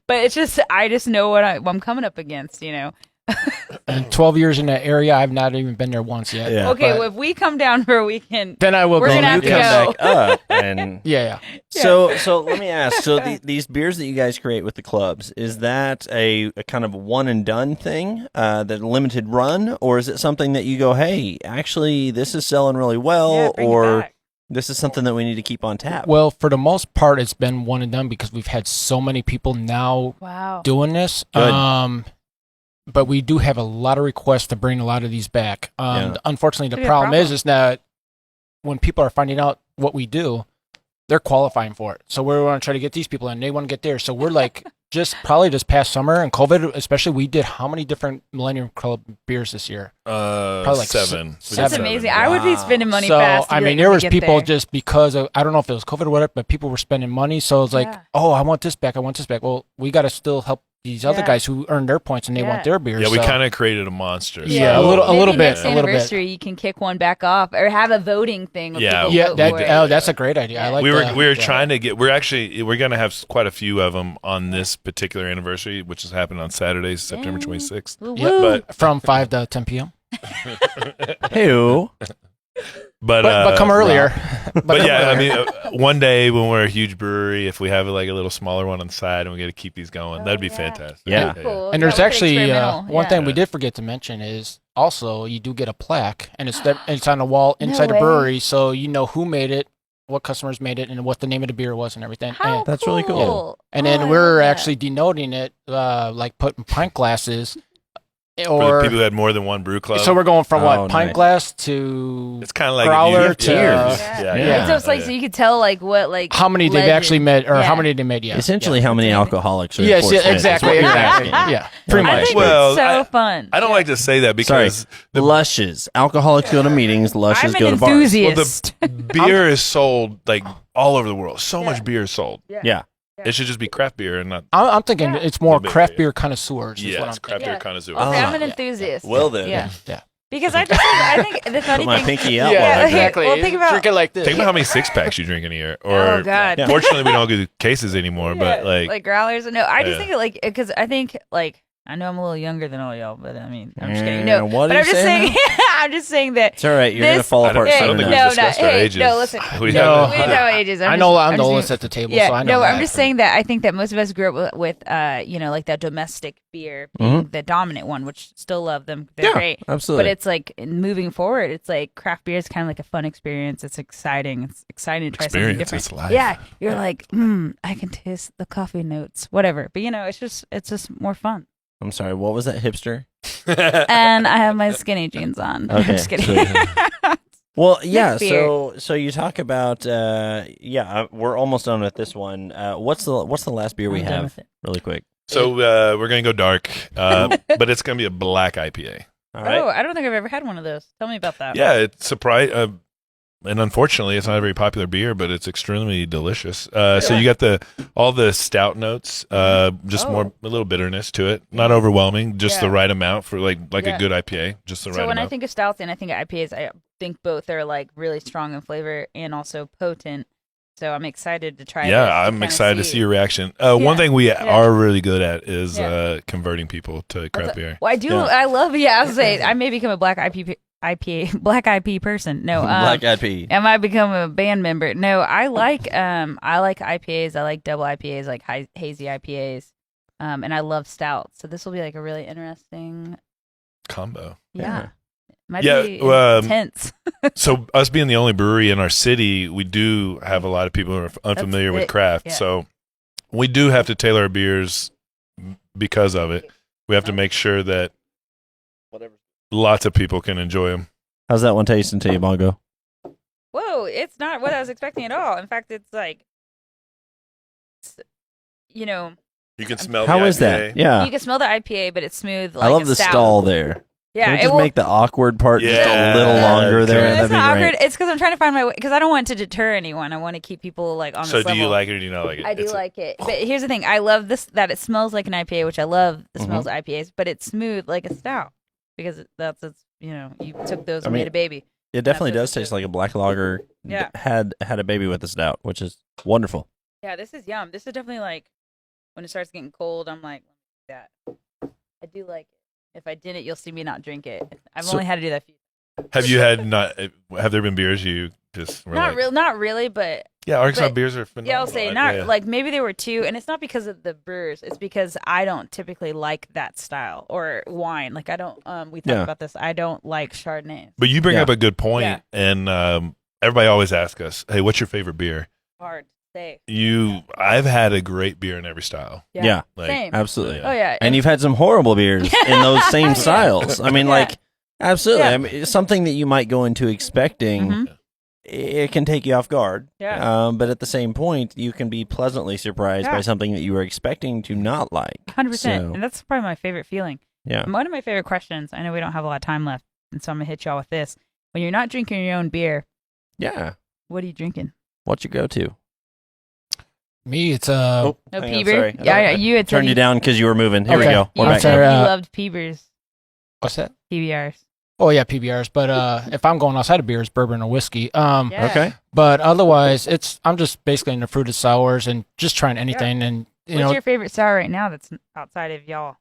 B: but it's just I just know what I'm coming up against,
D: And 12 years in that area, I've not even been there once yet.
A: Yeah.
B: Okay, well, if we come down for a weekend,
D: then I will.
B: We're gonna have to
A: come
B: go.
A: back up and
D: Yeah.
A: So let me ask. So these beers that you guys create with the clubs, is that a kind of one and done thing, that limited run, or is it something that you go, hey, actually this is selling really well,
B: bring it
A: or
B: back.
A: this is something that we need to keep on tap?
D: Well, for the most part, it's been one and done because we've had so many people now doing this.
A: Good.
D: But we do have a lot of requests to bring a lot of these back. Unfortunately, the problem is that when people are finding out what we do, they're qualifying for it. So we want to try to get these people in. They want to get there. So we're like, probably this past summer and COVID, especially, we did how many different Millennium Club beers this year?
C: Probably like
D: 7.
B: That's amazing. I would be spending money
D: so,
B: fast.
D: I mean, there was people just because of, I don't know if it was COVID or whatever, but people were spending money. So it's like, oh, I want this back. Well, we got to still help these other guys who earned their points and they want their beers.
C: Yeah, we kind of created a monster.
D: Yeah, a little bit.
B: Next anniversary, you can kick one back off or have a voting thing.
D: That's a great idea. I like.
C: We were trying to get. We're going to have quite a few of them on this particular anniversary, which is happening on Saturday, September 26th.
D: Yeah, but from 5 to 10 p.m.
A: Hey.
D: But come earlier.
C: But yeah, I mean, one day when we're a huge brewery, if we have like a little smaller one on the side and we get to keep these going, that'd be fantastic.
A: Yeah.
B: Cool.
D: And there's actually one thing we did forget to mention is also you do get a plaque, and it's on the wall inside the brewery, so you know who made it, what customers made it, and what the name of the beer was and everything.
A: That's really cool.
D: And then we're actually denoting it, like putting pint glasses.
C: Or for the people who had more than one brew club.
D: So we're going from pint glass to
C: it's kind of like
D: growler to
B: yeah. So it's like so you could tell like what
D: how many they've actually made or how many they made. Yeah,
A: essentially how many alcoholics are.
D: Yes, exactly. Yeah, pretty much.
B: I think it's so fun.
C: I don't like to say that because
A: the lushes alcoholics go to meetings, lushes go to bars.
B: Enthusiast.
C: Well, the beer is sold like all over the world. So much beer is sold.
A: Yeah.
C: It should just be craft beer and not.
D: I'm thinking it's more craft beer connoisseurs.
C: Yeah, it's craft beer connoisseurs.
B: I'm an enthusiast.
A: Well then,
B: yeah. Because I think the funny
A: Put my
B: thing.
A: pinky out.
D: Yeah, exactly.
B: Well, think about
D: drink it like this.
C: Think about how many 6-packs you drink in a year. Or,
B: oh God.
C: Fortunately, we don't do cases anymore. But like
B: growlers. No, I just think it like because I think like. I know I'm a little younger than all y'all, but I mean, I'm just kidding. No,
A: what
B: but
A: are
B: I'm
A: you
B: just
A: saying?
B: I'm just saying that.
A: It's all right. You're going to fall apart
C: I
A: soon
C: don't think
A: enough.
C: we discussed our ages.
B: No, listen.
C: We
B: know ages.
D: I know I'm the oldest at the table, so I know.
B: No, I'm just saying that I think that most of us grew up with like that domestic beer being the dominant one, which still love them. They're great.
A: Absolutely.
B: But it's like moving forward, it's like craft beer is kind of like a fun experience. It's exciting. It's exciting to try something different.
C: It's life.
B: Yeah, you're like, I can taste the coffee notes, whatever. But it's just more fun.
A: I'm sorry, what was that, hipster?
B: And I have my skinny jeans on.
A: Okay,
B: I'm just kidding.
A: Well, yeah. So you talk about we're almost done with this one. What's the last beer we have? Really quick.
C: So we're gonna go dark, but it's gonna be a black IPA.
A: All right.
B: Oh, I don't think I've ever had one of those. Tell me about that.
C: Yeah, it's and unfortunately, it's not a very popular beer, but it's extremely delicious. So you got all the stout notes, just a little bitterness to it. Not overwhelming, just the right amount for like a good IPA, just the right amount.
B: So when I think of stouts and I think of IPAs, I think both are like really strong in flavor and also potent. So I'm excited to try.
C: Yeah, I'm excited to see your reaction. One thing we are really good at is converting people to craft beer.
B: Well, I do. Yeah. I love. Yeah, I'll say I may become a black black IP person. No,
A: black IP.
B: I might become a band member. No, I like IPAs. I like double IPAs, like hazy IPAs, and I love stouts. So this will be like a really interesting
C: combo.
B: Yeah. Might be intense.
C: So us being the only brewery in our city, we do have a lot of people who are unfamiliar with craft. Yeah. So we do have to tailor our beers because of it. We have to make sure that lots of people can enjoy them.
A: How's that one tasting to you, Bongo?
B: Whoa, it's not what I was expecting at all. In fact, it's like, you know,
C: You can smell.
A: How
C: the
A: is that?
C: IPA.
A: Yeah.
B: you can smell the IPA, but it's smooth. Like
A: I love
B: a
A: the
B: stout.
A: stall there.
B: Yeah,
A: Can we
B: it
A: just
B: will.
A: make the awkward part just a
C: Yeah.
A: little longer there?
C: It's
A: That'd
B: It's
A: be
B: not
A: great.
B: awkward. It's because I'm trying to find my way. Because I don't want to deter anyone. I want to keep people like on
C: So
B: this
C: do
B: level.
C: you like it or do you not like it?
B: I do
C: It's a-
B: like it. But here's the thing. I love this that it smells like an IPA, which I love the
A: Mhm.
B: smells of IPAs, but it's smooth like a stout because that's it's you took those
A: I
B: and
A: mean,
B: made a baby.
A: It definitely
B: That's
A: does taste like a black lager.
B: Yeah.
A: Had a baby with the stout, which is wonderful.
B: Yeah, this is yum. This is definitely like when it starts getting cold, I'm like that. I do like it. If I didn't, you'll see me not drink it. I've
A: So-
B: only had to do that.
C: Have you had not? Have there been beers you just were
B: Not
C: like,
B: not really, but
C: Yeah, Arkansas
B: but-
C: beers are phenomenal.
B: yeah, I'll say not like maybe there were two, and it's not because of the brewers. It's because I don't typically like that style or wine. Like I don't. We talked
A: Yeah.
B: about this. I don't like Chardonnay.
C: But you bring
A: Yeah.
C: up a good point,
B: Yeah.
C: and everybody always asks us, "Hey, what's your favorite beer?"
B: Hard to say.
C: I've had a great beer in every style.
A: Yeah.
C: Like,
B: Same.
A: Absolutely.
B: Oh yeah.
A: And you've had some horrible beers in those same styles. I mean,
B: Yeah.
A: like, absolutely.
B: Yeah.
A: I mean, it's something that you might go into expecting.
B: Mhm.
A: It can take you off guard.
B: Yeah.
A: But at the same point, you can be pleasantly surprised by
B: Yeah.
A: something that you were expecting to not like.
B: 100%.
A: So,
B: And that's probably my favorite feeling.
A: yeah.
B: One of my favorite questions. I know we don't have a lot of time left, and so I'm gonna hit y'all with this. When you're not drinking your own beer,
A: Yeah.
B: what are you drinking?
A: What's your go-to?
D: Me, it's
B: No
A: Hang on,
B: Peeber.
A: sorry.
B: Yeah, you had said
A: Turned you down because you were moving. Here we
D: Okay.
A: go.
B: You
A: We're
D: I'm
A: back.
B: said
D: sorry,
B: you
D: uh,
B: loved Peebers,
D: what's that?
B: PBRs.
D: Oh yeah, PBRs. But if I'm going outside of beer, it's bourbon or whiskey.
B: Yeah.
A: Okay.
D: But otherwise, I'm just basically into fruited sours and just trying anything. And you
B: What's
D: know,
B: your favorite sour right now that's outside of y'all?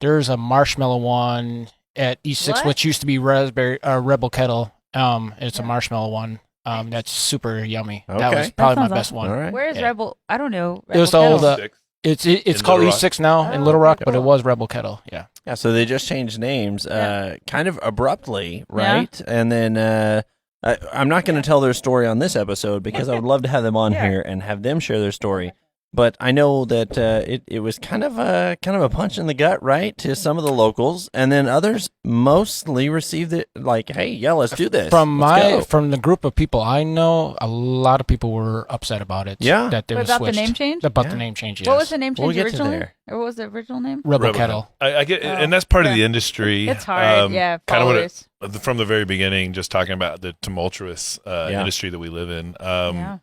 D: there's a marshmallow one at E6,
B: What?
D: which used to be raspberry Rebel Kettle. It's a
B: Yeah.
D: marshmallow one. That's super yummy. That
A: Okay.
D: was
A: That
D: probably my
B: sounds
D: best
B: awesome.
D: one.
A: All right.
B: Where is
D: Yeah.
B: Rebel? I don't know.
D: It was the
B: Rebel
D: old,
B: Kettle.
C: Six.
D: It's
C: In
D: called
C: Little Rock.
D: E6 now in
B: Oh,
D: Little Rock,
B: okay,
D: but it
B: cool.
D: was Rebel Kettle. Yeah.
A: Yeah, so they just changed names
B: Yeah.
A: kind of abruptly, right? And then I'm not going to tell their story on this episode because I would love to have them on
B: Yeah.
A: here and have them share their story. But I know that it was kind of a punch in the gut, right, to some of the locals, and then others mostly received it like, "Hey, yeah, let's do this."
D: From
A: Let's go.
D: from the group of people I know, a lot of people were upset about it.
A: Yeah.
D: That they
B: What
D: was
B: about the
D: switched.
B: name change?
D: About
A: Yeah.
D: the name change. Yes.
B: What was the name
A: We'll
B: change
A: get to
B: originally?
A: there.
B: Or what was the original name?
D: Rebel
C: Rebel
D: Kettle?
C: I get,
B: Oh,
C: and that's part of
B: yeah.
C: the industry.
B: It's hard. Yeah.
C: kind of
B: Followers.
C: from the very beginning, just talking about the tumultuous
A: Yeah.
C: industry that we live in.
B: Yeah.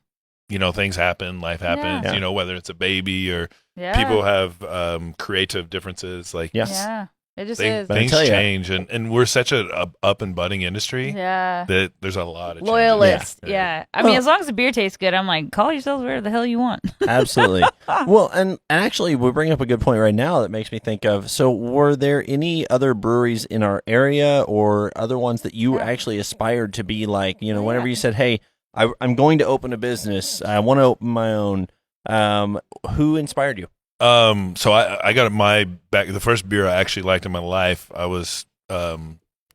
C: You know, things happen, life happens.
A: Yeah.
C: You know, whether it's a baby or
B: Yeah.
C: people have creative differences. Like
A: Yeah.
B: Yeah. It just
C: things,
B: is.
A: But I
C: things
A: tell ya-
C: change, and we're such a up and budding industry
B: Yeah.
C: that there's a lot of changes.
B: Loyalist.
C: Yeah.
B: Yeah. I
A: Well-
B: mean, as long as the beer tastes good, I'm like, call yourselves whatever the hell you want.
A: Absolutely. Well, and actually, we bring up a good point right now that makes me think of. So, were there any other breweries in our area or other ones that you
B: Yeah.
A: actually aspired to be like? You know,
B: Yeah.
A: whenever you said, "Hey, I'm going to open a business. I want to open my own." Who inspired you?
C: So I got the first beer I actually liked in my life. I was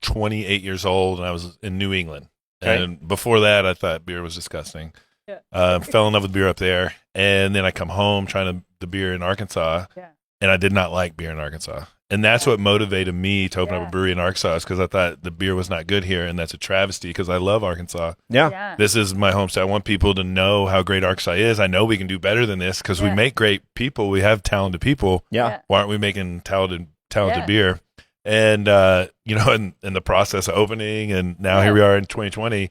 C: 28 years old and I was in New England.
A: Okay.
C: And before that, I thought beer was disgusting.
B: Yeah.
C: Fell in love with beer up there, and then I come home trying the beer in Arkansas,
B: Yeah.
C: and I did not like beer in Arkansas. And that's what motivated me to open up
B: Yeah.
C: a brewery in Arkansas, because I thought the beer was not good here, and that's a travesty because I love Arkansas.
A: Yeah.
B: Yeah.
C: This is my home state. I want people to know how great Arkansas is. I know we can do better than this because we
B: Yeah.
C: make great people. We have talented people.
A: Yeah.
C: Why aren't we making talented
B: Yeah.
C: beer? And in the process of opening, and now
B: Yeah.
C: here we are in 2020.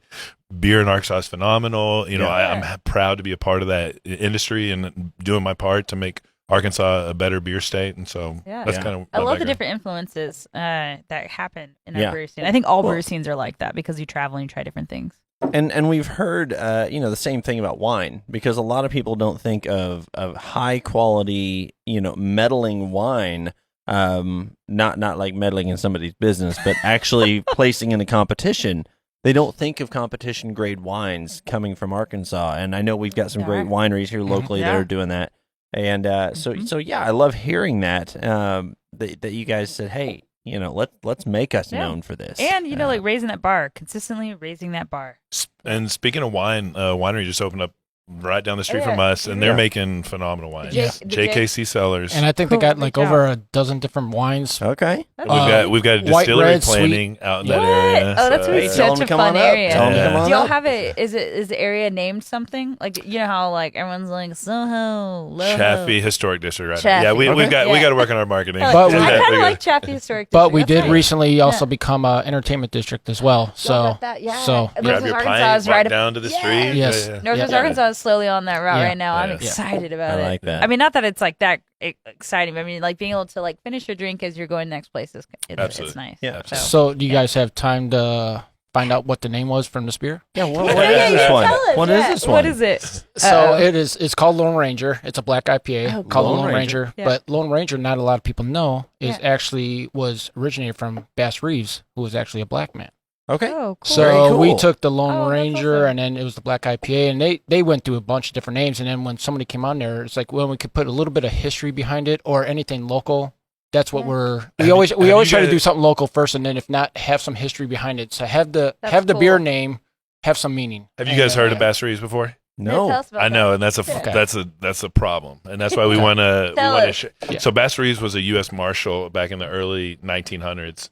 C: Beer in Arkansas is phenomenal. You know,
A: Yeah.
C: I'm proud to be a part of that industry and doing my part to make Arkansas a better beer state. And so
B: Yeah.
C: that's
A: Yeah.
C: kind of
B: I love the different influences that happen in our
A: Yeah.
B: brewery scene. I think all
A: Well-
B: brewery scenes are like that because you travel and you try different things.
A: And we've heard the same thing about wine, because a lot of people don't think of high quality, meddling wine, not like meddling in somebody's business, but actually placing in a competition. They don't think of competition grade wines coming from Arkansas, and I know we've got some
B: Yeah.
A: great wineries here locally that
B: Yeah.
A: are doing that. And
B: Mhm.
A: so yeah, I love hearing that that you guys said, hey, let's make us
B: Yeah.
A: known for this.
B: And, like raising that bar, consistently raising that bar.
C: And speaking of wine, winery just opened up right down the street
B: Yeah.
C: from us, and they're
A: Yeah.
C: making phenomenal wines.
B: J-
C: JKC Cellars.
D: And I think
B: Cool.
D: they got like
B: Good job.
D: over a dozen different wines.
A: Okay.
C: We've got a
D: white,
C: distillery
D: red, sweet.
C: planning out in that
B: What?
C: area.
B: Oh, that's
C: so-
B: really
A: Hey, tell them
B: such
A: to
B: a
A: come
B: fun
A: on up.
B: area.
A: Tell them to
C: Yeah.
A: come on
B: Do y'all
A: up.
B: have it? Is the area named something? Like you know how like everyone's like Soho, Loho.
C: Chaffee Historic District, right?
B: Chaffee.
C: Yeah, we've
A: Okay.
C: got
B: Yeah.
C: to work on our marketing.
B: I
D: But we-
B: kind
C: we
B: of like
C: got-
B: Chaffee Historic
D: But we
B: District.
D: did
B: That's nice.
D: recently also
B: Yeah.
D: become an entertainment district as well.
B: Y'all
D: So
B: got that, yeah.
D: so
B: And
C: grab
B: Northwest
C: your
B: Arkansas
C: pint,
B: is
C: walk
B: right
C: down to the
B: Yeah.
C: street.
D: Yes.
C: Yeah.
B: Northwest
D: Yeah.
B: Arkansas is slowly on that route
D: Yeah.
B: right now. I'm
C: Yeah.
B: excited about
A: I
B: it.
A: like that.
B: I mean, not that it's like that exciting, but I mean, like being able to like finish your drink as you're going next place is it's
C: Absolutely.
B: nice.
A: Yeah.
B: So,
D: so do you guys have time to find out what the name was from this beer?
A: Yeah. What
B: Yeah,
A: is
B: you
A: this
B: can
A: one?
B: tell us,
A: What is
B: yeah.
A: this one?
B: What is it?
D: So
B: Uh-oh.
D: it's called Lone Ranger. It's a black IPA
B: Oh,
D: called
A: Lone
D: Lone
A: Ranger.
D: Ranger.
B: Yeah.
D: But Lone Ranger, not a lot of people know, is
B: Yeah.
D: actually was originated from Bass Reeves, who was actually a black man.
A: Okay.
B: Oh, cool.
A: Very
D: So
A: cool.
D: we took the Lone
B: Oh, that's
D: Ranger,
B: awesome.
D: and then it was the black IPA, and they went through a bunch of different names. And then when somebody came on there, it's like, well, we could put a little bit of history behind it or anything local. That's what
B: Yeah.
D: we always
C: have you
D: try to
C: guys-
D: do something local first, and then if not, have some history behind it. So have the
B: That's
D: beer
B: cool.
D: name have some meaning.
C: Have you guys heard of
D: Yeah.
C: Bass Reeves before?
B: Yeah, tell
A: No.
B: us about
C: I know,
B: that.
C: and that's
B: Yeah.
C: that's a problem, and that's why we want to
B: Tell us.
D: Yeah.
C: So Bass Reeves was a U.S. Marshal back in the early 1900s.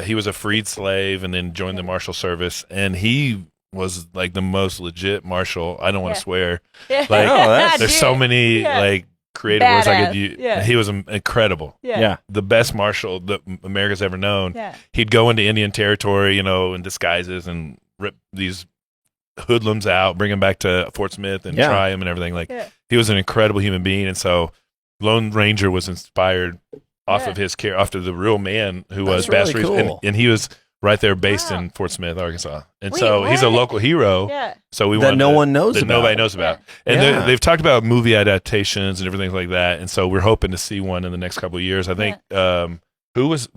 C: He was a freed slave and then joined the Marshal Service, and he was like the most legit Marshal. I don't want to
B: Yeah.
C: swear.
B: Yeah.
C: Like,
A: Oh, that's-
C: There's so many
B: Yeah.
C: like creative words I
B: Badass.
C: could use.
B: Yeah.
C: He was incredible.
A: Yeah.
C: The best Marshal that America's ever known.
B: Yeah.
C: He'd go into Indian Territory, in disguises and rip these hoodlums out, bring them back to Fort Smith and
A: Yeah.
C: try them and everything. Like
B: Yeah.
C: he was an incredible human being, and so Lone Ranger was inspired off
B: Yeah.
C: of his care, after the real man who was
A: That's
C: Bass
A: really
C: Reeves,
A: cool.
C: and he was right there based
B: Wow.
C: in Fort Smith, Arkansas, and
B: Wait,
C: so he's a
B: what?
C: local hero.
B: Yeah.
C: So we
A: That
C: wanted
A: no
C: to-
A: one knows
C: that
A: about.
C: nobody knows about. And
A: Yeah.
C: they've talked about movie adaptations and everything like that, and so we're hoping to see one in the next couple of years. I think there was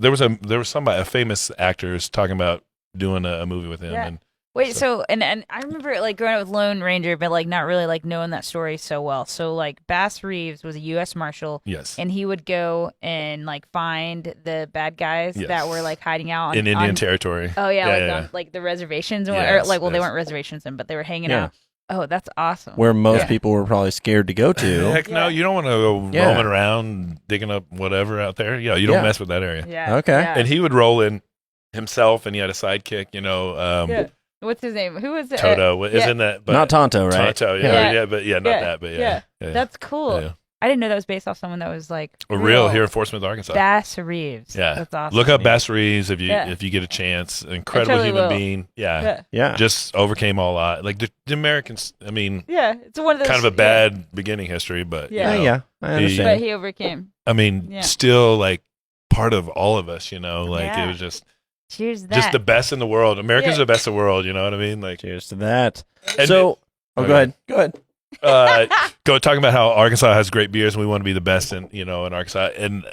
C: somebody, a famous actor, is talking about doing a movie with him.
B: Yeah.
C: And
B: Wait, so and I remember like growing up with Lone Ranger, but like not really like knowing that story so well. So like Bass Reeves was a U.S. Marshal,
C: yes,
B: and he would go and like find the bad guys
C: Yes.
B: that were like hiding out
C: in Indian
B: on,
C: territory.
B: Oh yeah,
C: Yeah,
B: like
C: yeah.
B: on like the reservations, and
C: Yes,
B: or like well they
C: yes.
B: weren't reservations then, but they were hanging
A: Yeah.
B: out. Oh, that's awesome.
A: Where most
B: Yeah.
A: people were probably scared to go to.
C: Heck no,
B: Yeah.
C: you don't want to go
A: Yeah.
C: roaming around digging up whatever out there. Yeah, you don't
A: Yeah.
C: mess with that area.
B: Yeah.
A: Okay.
B: Yeah.
C: And he would roll in himself, and he had a sidekick.
B: Yeah. What's his name? Who was it?
C: Toto
B: yeah.
C: isn't that? But
A: Not Tonto, right?
C: Tonto,
B: Yeah.
C: yeah, but not
B: Yeah.
C: that, but
B: Yeah.
C: yeah.
B: That's cool.
C: Yeah.
B: I didn't know that was based off someone that was like
C: Real here in Fort Smith, Arkansas.
B: Bass Reeves.
C: Yeah.
B: That's awesome.
C: Look up Bass Reeves if
B: Yeah.
C: you get a chance. Incredible
B: totally
C: human
B: will.
C: being. Yeah.
B: Yeah.
A: Yeah.
C: Just overcame all odds. Like the Americans, I mean,
B: Yeah. It's one of those
C: kind of a
B: yeah.
C: bad beginning history, but
B: Yeah.
C: you know,
A: Yeah. I
B: But
A: understand.
B: he overcame.
C: I mean,
B: Yeah.
C: still like part of all of us, like
B: Yeah.
C: it was just
B: Cheers to that.
C: just the best in the world. Americans
B: Yeah.
C: are the best in the world, you know what I mean? Like
A: Cheers to that.
C: and
A: So,
C: Okay.
A: go ahead. Go ahead.
C: go talking about how Arkansas has great beers and we want to be the best in Arkansas. And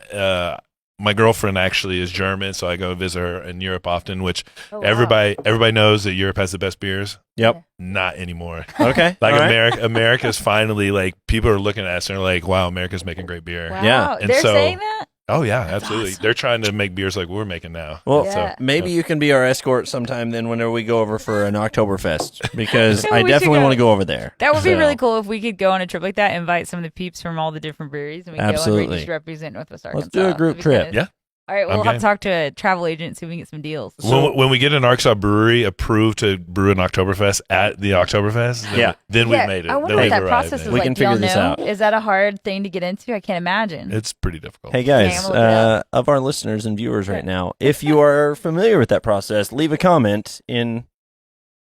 C: my girlfriend actually is German, so I go visit her in Europe often, which
B: Oh, wow.
C: everybody knows that Europe has the best beers.
A: Yep.
C: Not anymore.
A: Okay.
C: Like
A: All right.
C: America's finally like people are looking at us and they're like, wow, America's making great beer.
B: Wow.
A: Yeah.
C: And
B: They're
C: so-
B: saying that?
C: Oh yeah, absolutely. They're trying to make beers like we're making now.
A: Well,
B: Yeah.
A: maybe you can be our escort sometime then whenever we go over for an Oktoberfest because
B: Yeah,
A: I
B: we should
A: definitely
B: go.
A: want to go over there.
B: That would be
A: So,
B: really cool if we could go on a trip like that, invite some of the peeps from all the different breweries, and we go and
A: Absolutely.
B: we just represent Northwest Arkansas.
A: Let's do a group
B: That'd be
A: trip.
B: good.
C: Yeah.
B: All right, we'll
C: I'm
B: have
C: game.
B: to talk to a travel agent, see if we can get some deals.
C: When we get an Arkansas brewery approved to brew an Oktoberfest at the Oktoberfest, then,
A: Yeah.
C: then
B: Yeah,
C: we've made it.
B: I wonder
C: Then
B: what
C: we've
B: that
C: arrived
B: process
C: there.
B: is
A: We
B: like.
A: can
B: Do y'all
A: figure this
B: know?
A: out.
B: Is that a hard thing to get into? I can't imagine.
C: It's pretty difficult.
A: Hey guys,
B: Yeah, I'm gonna look it
A: of our listeners and viewers right now, if you are familiar with that process, leave a comment in.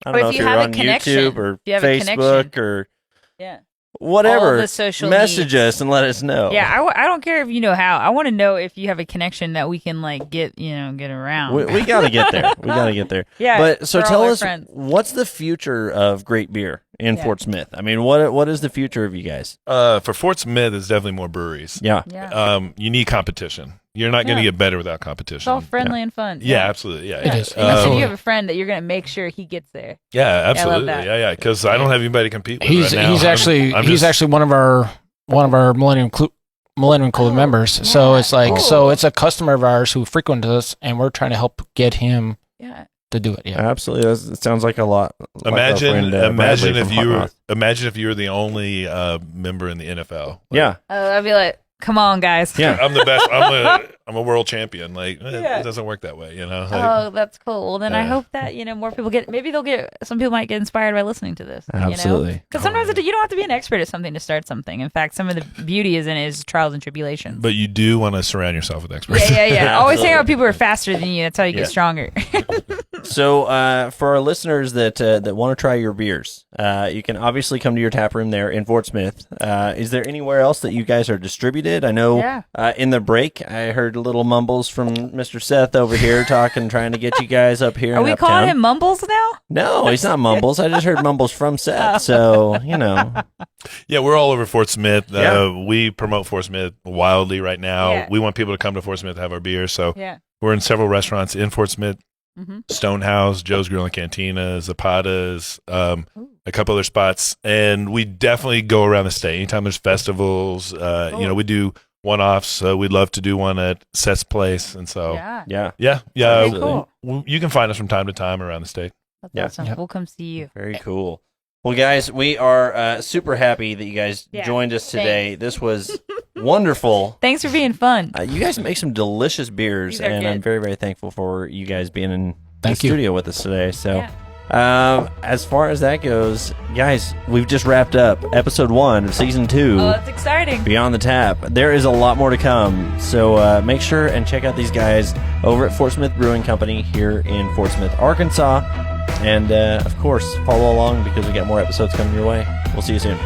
A: I
B: Or
A: don't know
B: if
A: if
B: you
A: you're
B: have a
A: on
B: connection.
A: YouTube or
B: If you have a
A: Facebook
B: connection.
A: or
B: Yeah.
A: whatever.
B: All the social
A: Message
B: needs.
A: us and let us know.
B: Yeah, I don't care if you know how. I want to know if you have a connection that we can like get around.
A: we got to get there. We got to get there.
B: Yeah,
A: But so
B: for all
A: tell
B: our
A: us,
B: friends.
A: what's the future of great beer in
B: Yeah.
A: Fort Smith? I mean, what is the future of you guys?
C: For Fort Smith, it's definitely more breweries.
A: Yeah.
B: Yeah.
C: You need competition. You're not going to
B: Yeah.
C: get better without
B: It's
C: competition.
B: all friendly and fun.
C: Yeah, absolutely. Yeah,
D: It
C: yeah.
D: is.
B: And you said
D: Absolutely.
B: you have a friend that you're going to make sure he gets there.
C: Yeah,
B: I love
C: absolutely.
B: that.
C: Yeah. Because I don't have anybody to compete with.
D: He's
C: right now.
D: he's actually
C: I'm
D: he's
C: just-
D: actually one of our Millennium Club
B: Oh,
D: members. So
B: yeah,
D: it's like
B: cool.
D: so it's a customer of ours who frequents us, and we're trying to help get him
B: Yeah.
D: to do it. Yeah.
A: Absolutely. It sounds like a lot. Like
C: Imagine if you were the only member in the NFL. Like,
A: Yeah.
B: I'd be like, come on, guys.
A: Yeah.
C: I'm the best. I'm a world champion. Like it doesn't work that way, Like,
B: Oh, that's cool. Well, then I hope that more people some people might get inspired by listening to this.
A: Absolutely.
B: Because sometimes you don't have to be an expert at something to start something. In fact, some of the beauty is trials and tribulations.
C: But you do want to surround yourself with experts.
B: Yeah. Always hang out with people who are faster than you. That's how you get stronger.
A: So, for our listeners that want to try your beers, you can obviously come to your tap room there in Fort Smith. Is there anywhere else that you guys are distributed? I know in the break I heard little mumbles from Mr. Seth over here trying to get you guys up here.
B: Are we
A: Uptown.
B: calling him Mumbles now?
A: No, he's not Mumbles. I just heard mumbles from Seth. So,
C: Yeah, we're all over Fort Smith. We promote Fort Smith wildly right now.
B: Yeah.
C: We want people to come to Fort Smith to have our beer. So
B: Yeah.
C: we're in several restaurants in Fort Smith.
B: Mm-hmm.
C: Stonehouse, Joe's Grill and Cantina, Zapata's, a couple other spots. And we definitely go around the state. Anytime there's festivals, we do one-offs. We'd love to do one at Seth's Place. And so,
B: Yeah.
A: Absolutely.
C: You can find us from time to time around the state.
B: That's awesome. We'll come see you.
A: Very cool. Well, guys, we are super happy that you guys joined us today. This was wonderful.
B: Thanks for being fun.
A: You guys make some delicious beers, and I'm very, very thankful for you guys being in the studio with us today. So, as far as that goes, guys, we've just wrapped up episode 1 of season 2.
B: Oh, that's exciting.
A: Beyond the Tap. There is a lot more to come. So make sure and check out these guys over at Fort Smith Brewing Company here in Fort Smith, Arkansas. And, of course, follow along because we got more episodes coming your way. We'll see you soon.